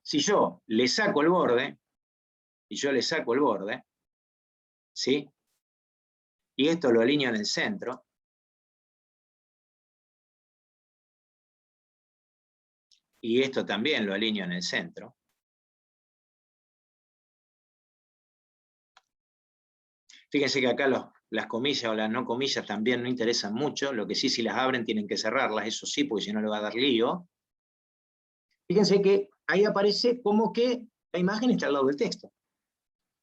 Si yo le saco el borde, ¿sí? Y esto lo alineo en el centro, y esto también lo alineo en el centro. Fíjense que acá las comillas o las no comillas también no interesan mucho, lo que sí, si las abren tienen que cerrarlas, eso sí, porque si no le va a dar lío. Fíjense que ahí aparece como que la imagen está al lado del texto,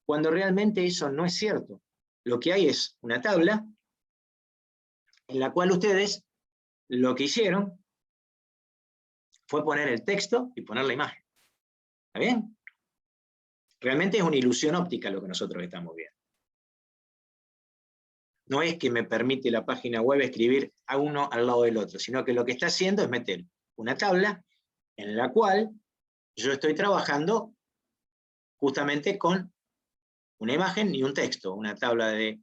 cuando realmente eso no es cierto. Lo que hay es una tabla en la cual ustedes lo que hicieron fue poner el texto y poner la imagen. ¿Está bien? Realmente es una ilusión óptica lo que nosotros estamos viendo. No es que me permite la página web escribir a uno al lado del otro, sino que lo que está haciendo es meter una tabla en la cual yo estoy trabajando justamente con una imagen y un texto, una tabla de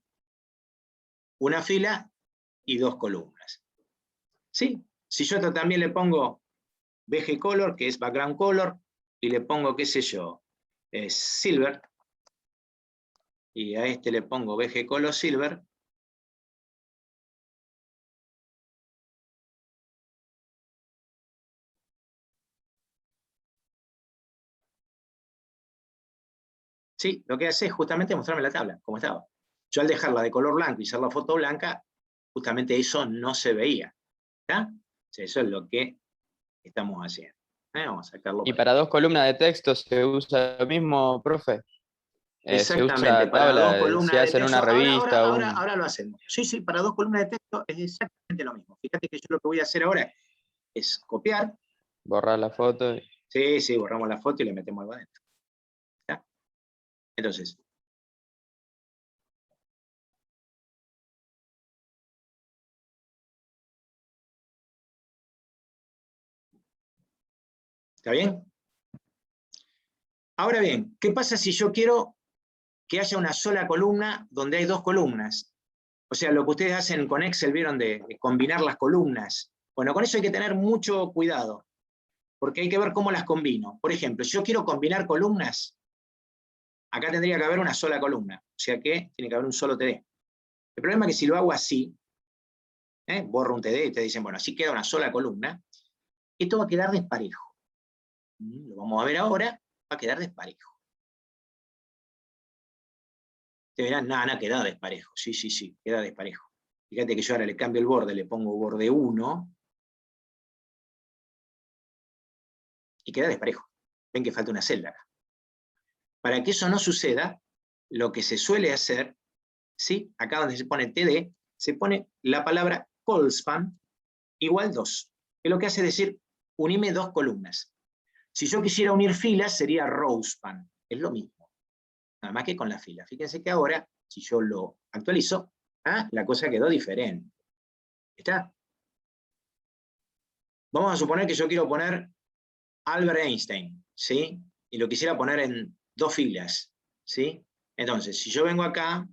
una fila y dos columnas. ¿Sí? Si yo también le pongo BG Color, que es Background Color, y le pongo, qué sé yo, Silver, y a este le pongo BG Color Silver, sí, lo que hace es justamente mostrarme la tabla, como estaba. Yo al dejarla de color blanco y hacer la foto blanca, justamente eso no se veía. ¿Está? O sea, eso es lo que estamos haciendo. Vamos a sacarlo. ¿Y para 2 columnas de texto se usa lo mismo, profe? Se Exactamente, usa para 2 tabla, si columnas de hacen texto. una revista, Ahora lo hacemos. Sí, para 2 columnas de texto es exactamente lo mismo. Fíjate que yo lo que voy a hacer ahora es copiar. borrar la foto. Sí, borramos la foto y le metemos algo adentro. ¿Está? Entonces, ¿está bien? Ahora bien, ¿qué pasa si yo quiero que haya una sola columna donde hay 2 columnas? O sea, lo que ustedes hacen con Excel, ¿vieron? De combinar las columnas, Bueno, con eso hay que tener mucho cuidado, porque hay que ver cómo las combino. Por ejemplo, si yo quiero combinar columnas, acá tendría que haber una sola columna, o sea que tiene que haber un solo TD. El problema es que si lo hago así, borro un TD y te dicen, bueno, así queda una sola columna, esto va a quedar desparejo. Lo vamos a ver ahora, va a quedar desparejo. Te verán, nada, queda desparejo. Sí, sí, sí, queda desparejo. Fíjate que yo ahora le cambio el borde, le pongo borde 1, y queda desparejo. Ven que falta una celda acá. Para que eso no suceda, lo que se suele hacer, ¿sí? Acá donde se pone TD, se pone la palabra colspan igual 2, que lo que hace es decir, unime dos columnas. Si yo quisiera unir filas, sería rowspan, es lo mismo, nada más que con la fila. Fíjense que ahora, si yo lo actualizo, la cosa quedó diferente. ¿Está? Vamos a suponer que yo quiero poner Albert Einstein, ¿sí? Y lo quisiera poner en dos filas, ¿sí? Entonces, si yo vengo acá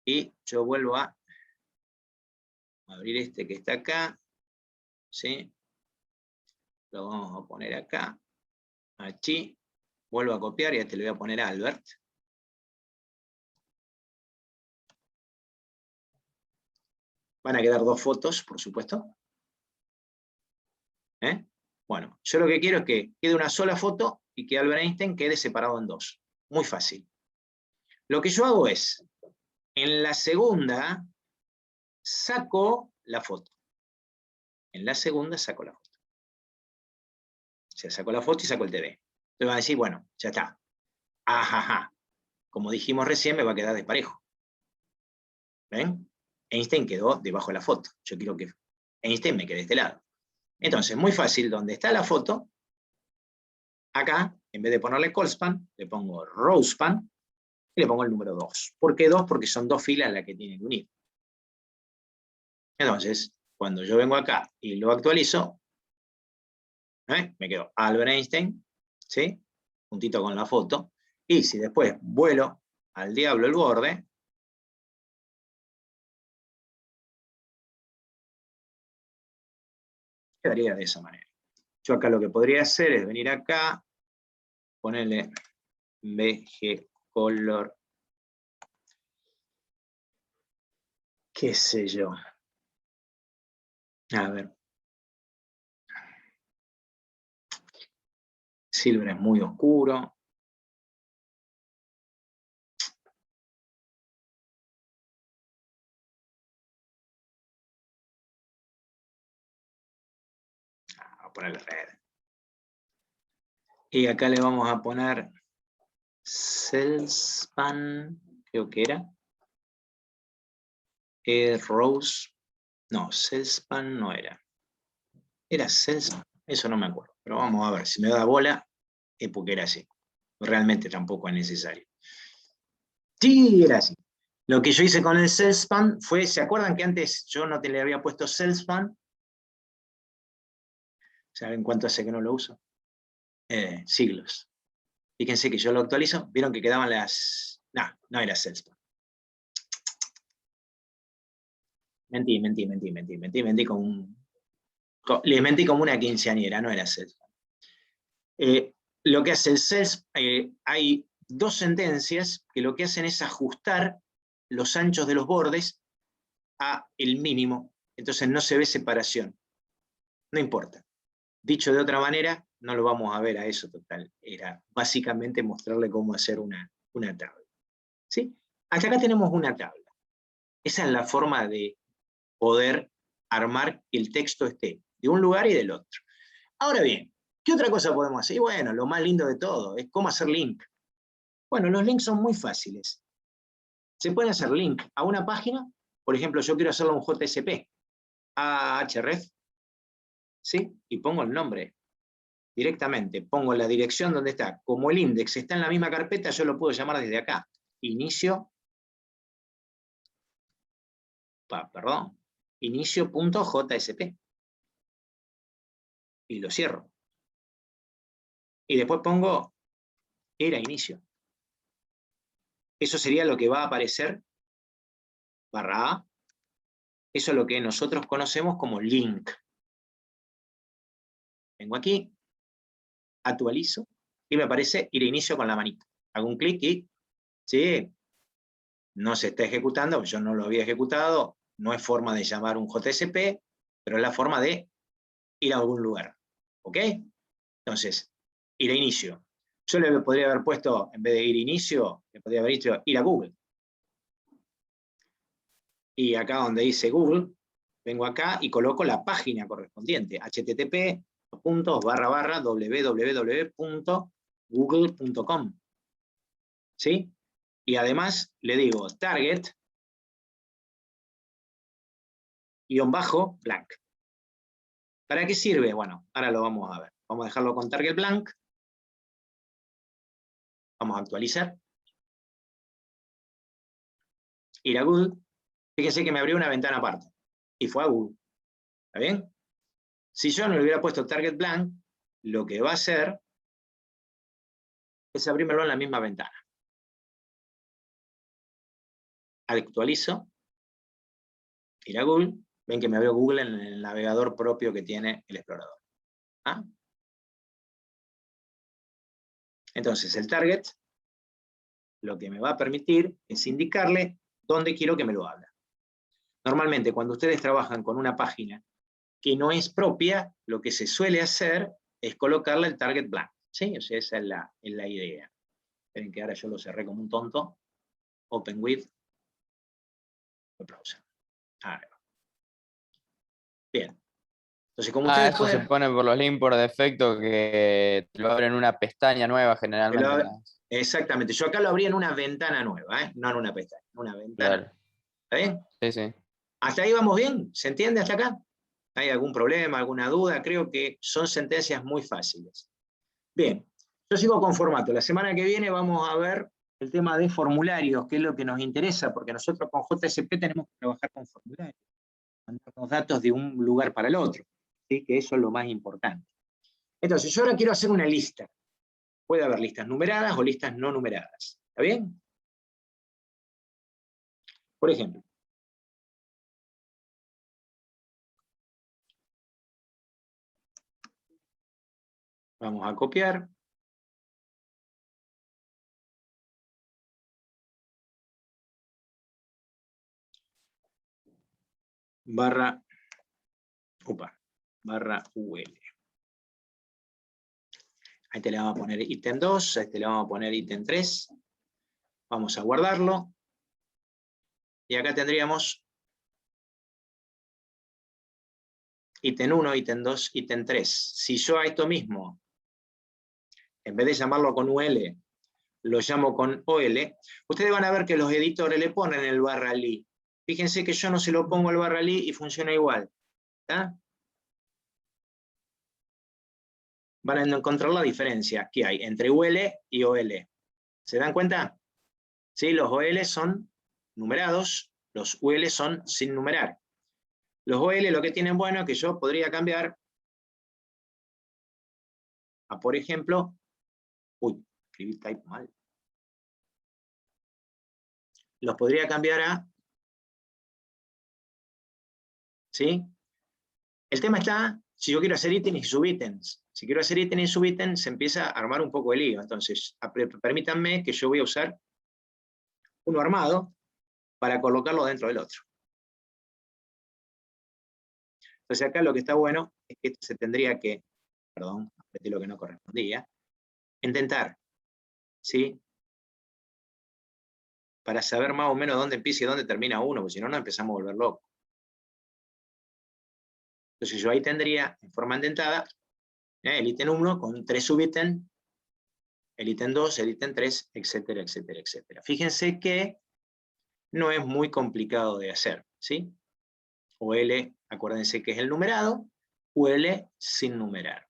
y yo vuelvo a abrir este que está acá, ¿sí? Lo vamos a poner acá, aquí, vuelvo a copiar y a este le voy a poner Albert. Van a quedar dos fotos, por supuesto. Bueno, yo lo que quiero es que quede una sola foto y que Albert Einstein quede separado en dos. Muy fácil. Lo que yo hago es, en la segunda, saco la foto. En la segunda saco la foto. O sea, saco la foto y saco el TV. Entonces van a decir, bueno, ya está. Ajaja. Como dijimos recién, me va a quedar desparejo. ¿Ven? Einstein quedó debajo de la foto. Yo quiero que Einstein me quede de este lado. Entonces, muy fácil, donde está la foto, acá, en vez de ponerle colspan, le pongo rowspan y le pongo el número 2. ¿Por qué 2? Porque son dos filas las que tienen que unir. Entonces, cuando yo vengo acá y lo actualizo, me quedo Albert Einstein, ¿sí? Juntito con la foto, y si después vuelo al diablo el borde, quedaría de esa manera. Yo acá lo que podría hacer es venir acá, ponerle BG color, qué sé yo. A ver. Silver es muy oscuro. Vamos a ponerle red. Y acá le vamos a poner Cellspan, creo que era. Rose. No, Cellspan no era. Era Cellspan, eso no me acuerdo. Pero vamos a ver, si me da bola, es porque era así. Realmente tampoco es necesario. Sí, era así. Lo que yo hice con el Cellspan fue, ¿se acuerdan que antes yo no te le había puesto Cellspan? ¿Saben cuánto hace que no lo uso? Siglos. Fíjense que yo lo actualizo, vieron que quedaban las... No, no era Cellspan. Mentí con un... Les mentí como una quinceañera, no era Cellspan. Lo que hace el Cellspan, hay dos sentencias que lo que hacen es ajustar los anchos de los bordes a el mínimo, entonces no se ve separación. No importa. Dicho de otra manera, no lo vamos a ver a eso total. Era básicamente mostrarle cómo hacer una tabla. ¿Sí? Hasta acá tenemos una tabla. Esa es la forma de poder armar que el texto esté de un lugar y del otro. Ahora bien, ¿qué otra cosa podemos hacer? Y bueno, lo más lindo de todo es cómo hacer link. Bueno, los links son muy fáciles. Se puede hacer link a una página, por ejemplo, yo quiero hacerlo un JSP, a href, ¿sí? Y pongo el nombre directamente, pongo la dirección donde está. Como el index está en la misma carpeta, yo lo puedo llamar desde acá. inicio.jsp. Y lo cierro. Y después pongo era inicio. Eso sería lo que va a aparecer /A, Eso es lo que nosotros conocemos como link. Vengo aquí, actualizo, y me aparece ir a inicio con la manita. Hago un clic y, sí, no se está ejecutando, yo no lo había ejecutado, no es forma de llamar un JSP, pero es la forma de ir a algún lugar. ¿Ok? Entonces, ir a inicio. Yo le podría haber puesto, en vez de ir a inicio, le podría haber dicho ir a Google. Y acá donde dice Google, vengo acá y coloco la página correspondiente, http://www.google.com. ¿Sí? Y además le digo target _blank. ¿Para qué sirve? Bueno, ahora lo vamos a ver. Vamos a dejarlo con target blank. Vamos a actualizar. Ir a Google. Fíjense que me abrió una ventana aparte. Y fue a Google. ¿Está bien? Si yo no le hubiera puesto target blank, lo que va a hacer es abrirlo en la misma ventana. Actualizo. Ir a Google. Ven que me abrió Google en el navegador propio que tiene el explorador. ¿Ah? Entonces el target lo que me va a permitir es indicarle dónde quiero que me lo abra. Normalmente cuando ustedes trabajan con una página que no es propia, lo que se suele hacer es colocarle el target blank. ¿Sí? O sea, esa es la idea. Esperen que ahora yo lo cerré como un tonto. Open with. Browser. Ahora. Bien. Entonces, como ustedes Eso se pueden... pone por los links por defecto que te lo abren en una pestaña nueva generalmente. Exactamente. Yo acá lo abrí en una ventana nueva, no en una pestaña, en una ventana. Claro. ¿Está bien? Sí, sí. ¿Hasta ahí vamos bien? ¿Se entiende hasta acá? ¿Hay algún problema, alguna duda? Creo que son sentencias muy fáciles. Bien, yo sigo con formato. La semana que viene vamos a ver el tema de formularios, que es lo que nos interesa, porque nosotros con JSP tenemos que trabajar con formularios, mandar los datos de un lugar para el otro, ¿sí? Que eso es lo más importante. Entonces, yo ahora quiero hacer una lista. Puede haber listas numeradas o listas no numeradas. ¿Está bien? Por ejemplo, vamos a copiar. Barra UL. A este le vamos a poner ítem 2, a este le vamos a poner ítem 3. Vamos a guardarlo. Y acá tendríamos ítem 1, ítem 2, ítem 3. Si yo a esto mismo, en vez de llamarlo con UL, lo llamo con OL, ustedes van a ver que los editores le ponen el barra li. Fíjense que yo no se lo pongo el barra li y funciona igual. ¿Está? Van a encontrar la diferencia que hay entre UL y OL. ¿Se dan cuenta? ¿Sí? Los OL son numerados, los UL son sin numerar. Los OL lo que tienen bueno es que yo podría cambiar a, por ejemplo, escribí type mal. Los podría cambiar a, ¿sí? El tema está, si yo quiero hacer ítems y subítems. Si quiero hacer ítems y subítems, se empieza a armar un poco el lío. Entonces, permítanme que yo voy a usar uno armado para colocarlo dentro del otro. Entonces acá lo que está bueno es que esto se tendría que, perdón, apreté lo que no correspondía, intentar, ¿sí? Para saber más o menos dónde empieza y dónde termina uno, porque si no nos empezamos a volver locos. Entonces yo ahí tendría, en forma indentada, el ítem 1 con 3 subítems, el ítem 2, el ítem 3, etcétera, etcétera, etcétera. Fíjense que no es muy complicado de hacer, ¿sí? OL, acuérdense que es el numerado, UL sin numerar.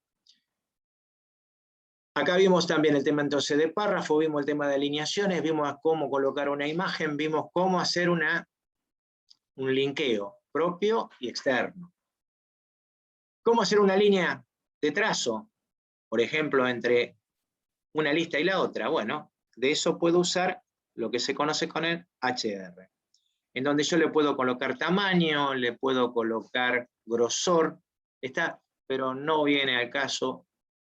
Acá vimos también el tema entonces de párrafo, vimos el tema de alineaciones, vimos cómo colocar una imagen, vimos cómo hacer un linkeo propio y externo. ¿Cómo hacer una línea de trazo? Por ejemplo, entre una lista y la otra. Bueno, de eso puedo usar lo que se conoce con el HR. en donde yo le puedo colocar tamaño, le puedo colocar grosor, está, pero no viene al caso,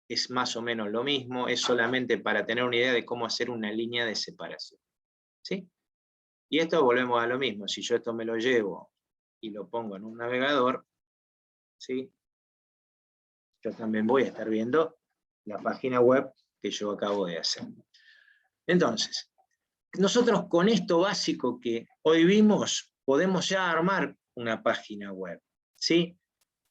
es más o menos lo mismo, es solamente para tener una idea de cómo hacer una línea de separación. ¿Sí? Y esto volvemos a lo mismo, si yo esto me lo llevo y lo pongo en un navegador, ¿sí? Yo también voy a estar viendo la página web que yo acabo de hacer. Entonces, nosotros con esto básico que hoy vimos, podemos ya armar una página web, ¿sí?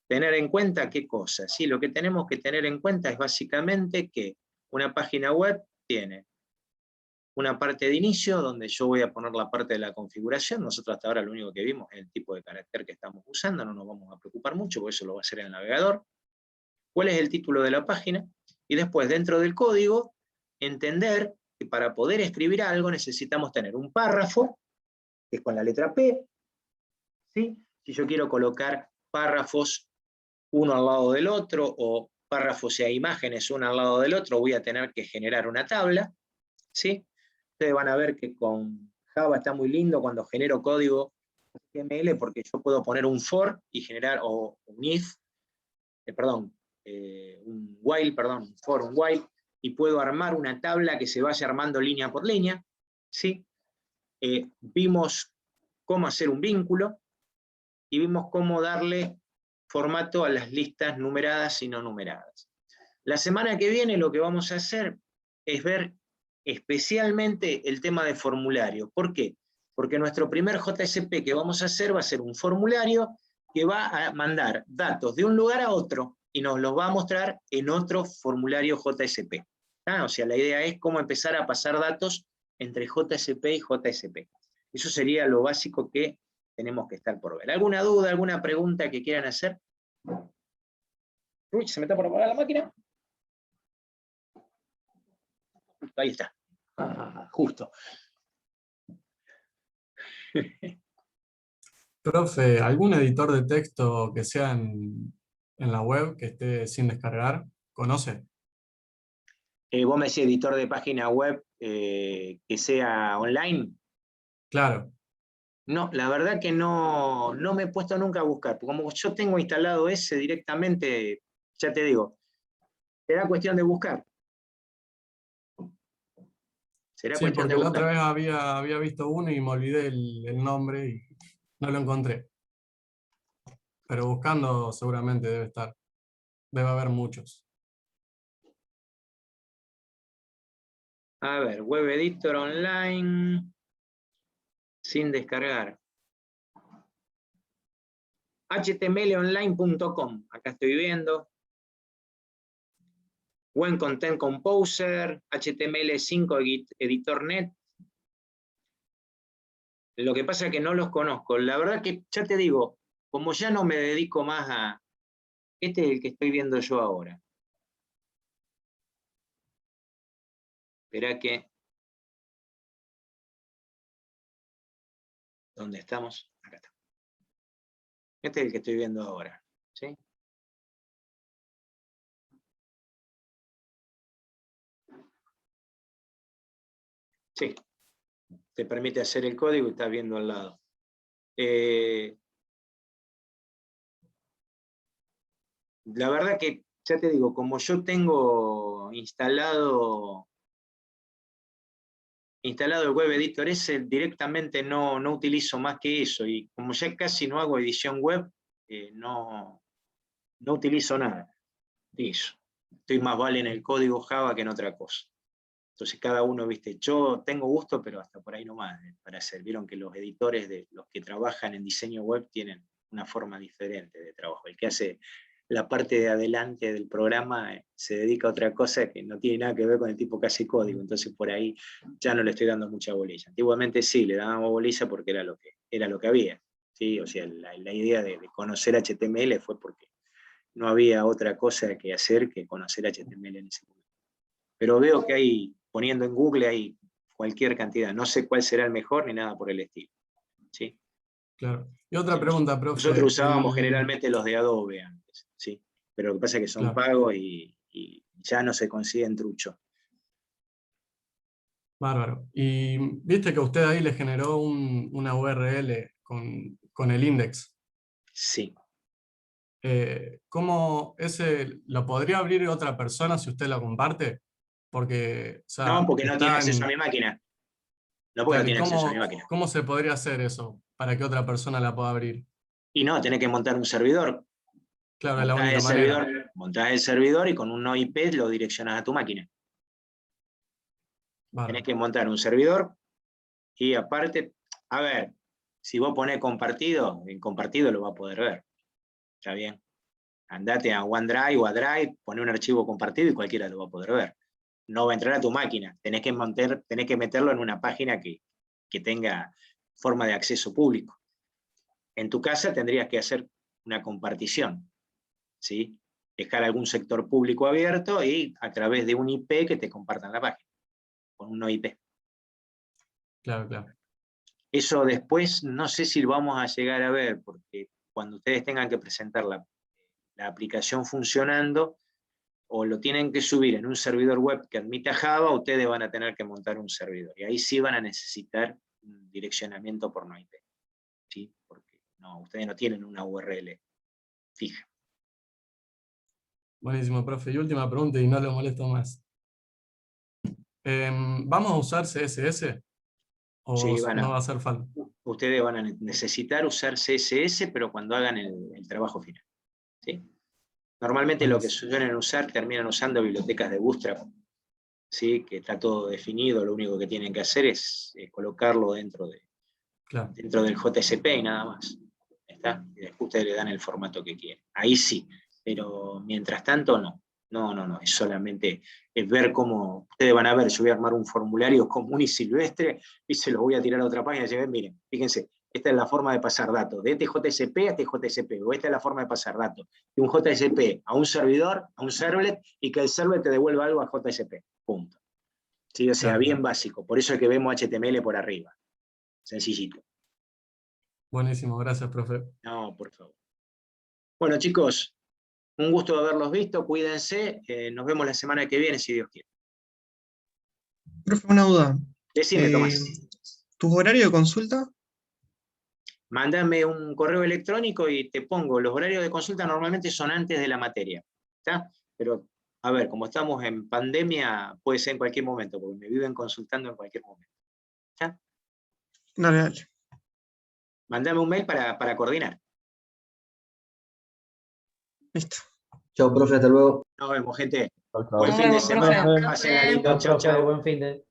Tener en cuenta qué cosas, ¿sí? Lo que tenemos que tener en cuenta es básicamente que una página web tiene una parte de inicio, donde yo voy a poner la parte de la configuración. Nosotros hasta ahora lo único que vimos es el tipo de carácter que estamos usando, no nos vamos a preocupar mucho, porque eso lo va a hacer el navegador. ¿Cuál es el título de la página? Y después, dentro del código, entender que para poder escribir algo necesitamos tener un párrafo, que es con la letra P, ¿sí? Si yo quiero colocar párrafos uno al lado del otro, o párrafos y imágenes uno al lado del otro, voy a tener que generar una tabla, ¿sí? Ustedes van a ver que con Java está muy lindo cuando genero código HTML, porque yo puedo poner un for y generar, o un if, un while, un for, un while, y puedo armar una tabla que se vaya armando línea por línea, ¿sí? Vimos cómo hacer un vínculo, y vimos cómo darle formato a las listas numeradas y no numeradas. La semana que viene lo que vamos a hacer es ver especialmente el tema de formulario. ¿Por qué? Porque nuestro primer JSP que vamos a hacer va a ser un formulario que va a mandar datos de un lugar a otro y nos los va a mostrar en otro formulario JSP. O sea, la idea es cómo empezar a pasar datos entre JSP y JSP. Eso sería lo básico que tenemos que estar por ver. ¿Alguna duda, alguna pregunta que quieran hacer? Uy, ¿se me está por apagar la máquina? Ahí está. Justo. Profe, ¿algún editor de texto que sea en la web que esté sin descargar? ¿Conoce? Vos me decís editor de página web que sea online. Claro. No, la verdad que no me he puesto nunca a buscar, porque como yo tengo instalado ese directamente, ya te digo, será cuestión de buscar. Será Sí, cuestión de porque la buscar. otra vez había visto uno y me olvidé el nombre y no lo encontré. Pero buscando seguramente debe estar. Debe haber muchos. A ver, web editor online, sin descargar. htmlonline.com, acá estoy viendo. Web Content Composer, HTML5 Editor.net. Lo que pasa es que no los conozco. La verdad que, ya te digo, como ya no me dedico más a... Este es el que estoy viendo yo ahora. Esperá que... ¿Dónde estamos? Acá está. Este es el que estoy viendo ahora. ¿Sí? Sí. Te permite hacer el código y estás viendo al lado. La verdad que, ya te digo, como yo tengo instalado el web editor ese, directamente no utilizo más que eso, y como ya casi no hago edición web, no utilizo nada de eso. Estoy más vale en el código Java que en otra cosa. Entonces cada uno, viste, yo tengo gusto, pero hasta por ahí nomás para hacer. Vieron que los editores de los que trabajan en diseño web tienen una forma diferente de trabajo. El que hace la parte de adelante del programa se dedica a otra cosa que no tiene nada que ver con el tipo que hace código, entonces por ahí ya no le estoy dando mucha bolilla. Antiguamente sí, le dábamos bolilla porque era lo que había, ¿sí? O sea, la idea de conocer HTML fue porque no había otra cosa que hacer que conocer HTML en ese momento. Pero veo que hay, poniendo en Google, hay cualquier cantidad, no sé cuál será el mejor ni nada por el estilo, ¿sí? Claro. Y otra pregunta, profe. Nosotros usábamos generalmente los de Adobe antes, ¿sí? Pero lo que pasa es que son Claro. pagos y ya no se consiguen trucho. Bárbaro. Y viste que usted ahí le generó una URL con el index. Sí. ¿Cómo ese lo podría abrir otra persona si usted lo comparte? Porque, o sea, No, porque no tiene está acceso a en... mi máquina. No, porque no Claro, ¿y tiene acceso a mi máquina. cómo se podría hacer eso para que otra persona la pueda abrir? Y no, tenés que montar un servidor. Claro, es la única manera. Montás el servidor y con un no IP lo direccionas a tu máquina. Tenés Bárbaro. que montar un servidor y aparte, a ver, si vos ponés compartido, en compartido lo va a poder ver. ¿Está bien? Andate a OneDrive o a Drive, poné un archivo compartido y cualquiera lo va a poder ver. No va a entrar a tu máquina. Tenés que meterlo en una página que tenga forma de acceso público. En tu casa tendrías que hacer una compartición, ¿sí? Dejar algún sector público abierto y a través de un IP que te compartan la página, con un no IP. Claro, claro. Eso después no sé si lo vamos a llegar a ver, porque cuando ustedes tengan que presentar la aplicación funcionando, o lo tienen que subir en un servidor web que admita Java, ustedes van a tener que montar un servidor. Y ahí sí van a necesitar un direccionamiento por no IP. ¿Sí? Porque no, ustedes no tienen una URL fija. Buenísimo, profe. Y última pregunta y no lo molesto más. ¿Vamos a usar CSS o Sí, no va a hacer falta? ustedes van a necesitar usar CSS, pero cuando hagan el trabajo final. ¿Sí? Normalmente lo que suelen usar, terminan usando bibliotecas de Bootstrap, ¿sí? Que está todo definido, lo único que tienen que hacer es colocarlo dentro del JSP y nada más. ¿Está? Y después ustedes le dan el formato que quieren. Ahí sí, pero mientras tanto no. No, es solamente ver cómo, ustedes van a ver, yo voy a armar un formulario común y silvestre y se lo voy a tirar a otra página y decir, miren, fíjense, esta es la forma de pasar datos, de este JSP a este JSP, o esta es la forma de pasar datos, de un JSP a un servidor, a un servlet, y que el servlet te devuelva algo a JSP, punto. ¿Sí? O sea, Claro, bien claro. básico, por eso es que vemos HTML por arriba, sencillito. Buenísimo, gracias, profe. No, por favor. Bueno, chicos, un gusto haberlos visto, cuídense, nos vemos la semana que viene, si Dios quiere. Profe, una duda. Decime, Tomás. ¿Tu horario de consulta? Mándame un correo electrónico y te pongo, los horarios de consulta normalmente son antes de la materia, ¿está? Pero, a ver, como estamos en pandemia, puede ser en cualquier momento, porque me viven consultando en cualquier momento. ¿Está? Dale, dale. Mándame un mail para coordinar. Listo. Chao, profe, hasta luego. Nos vemos, gente. Chau, chau. Buen Nos fin de vemos, semana. profe. Pásenla lindo. Chao, Chau, profe, chau. buen fin de.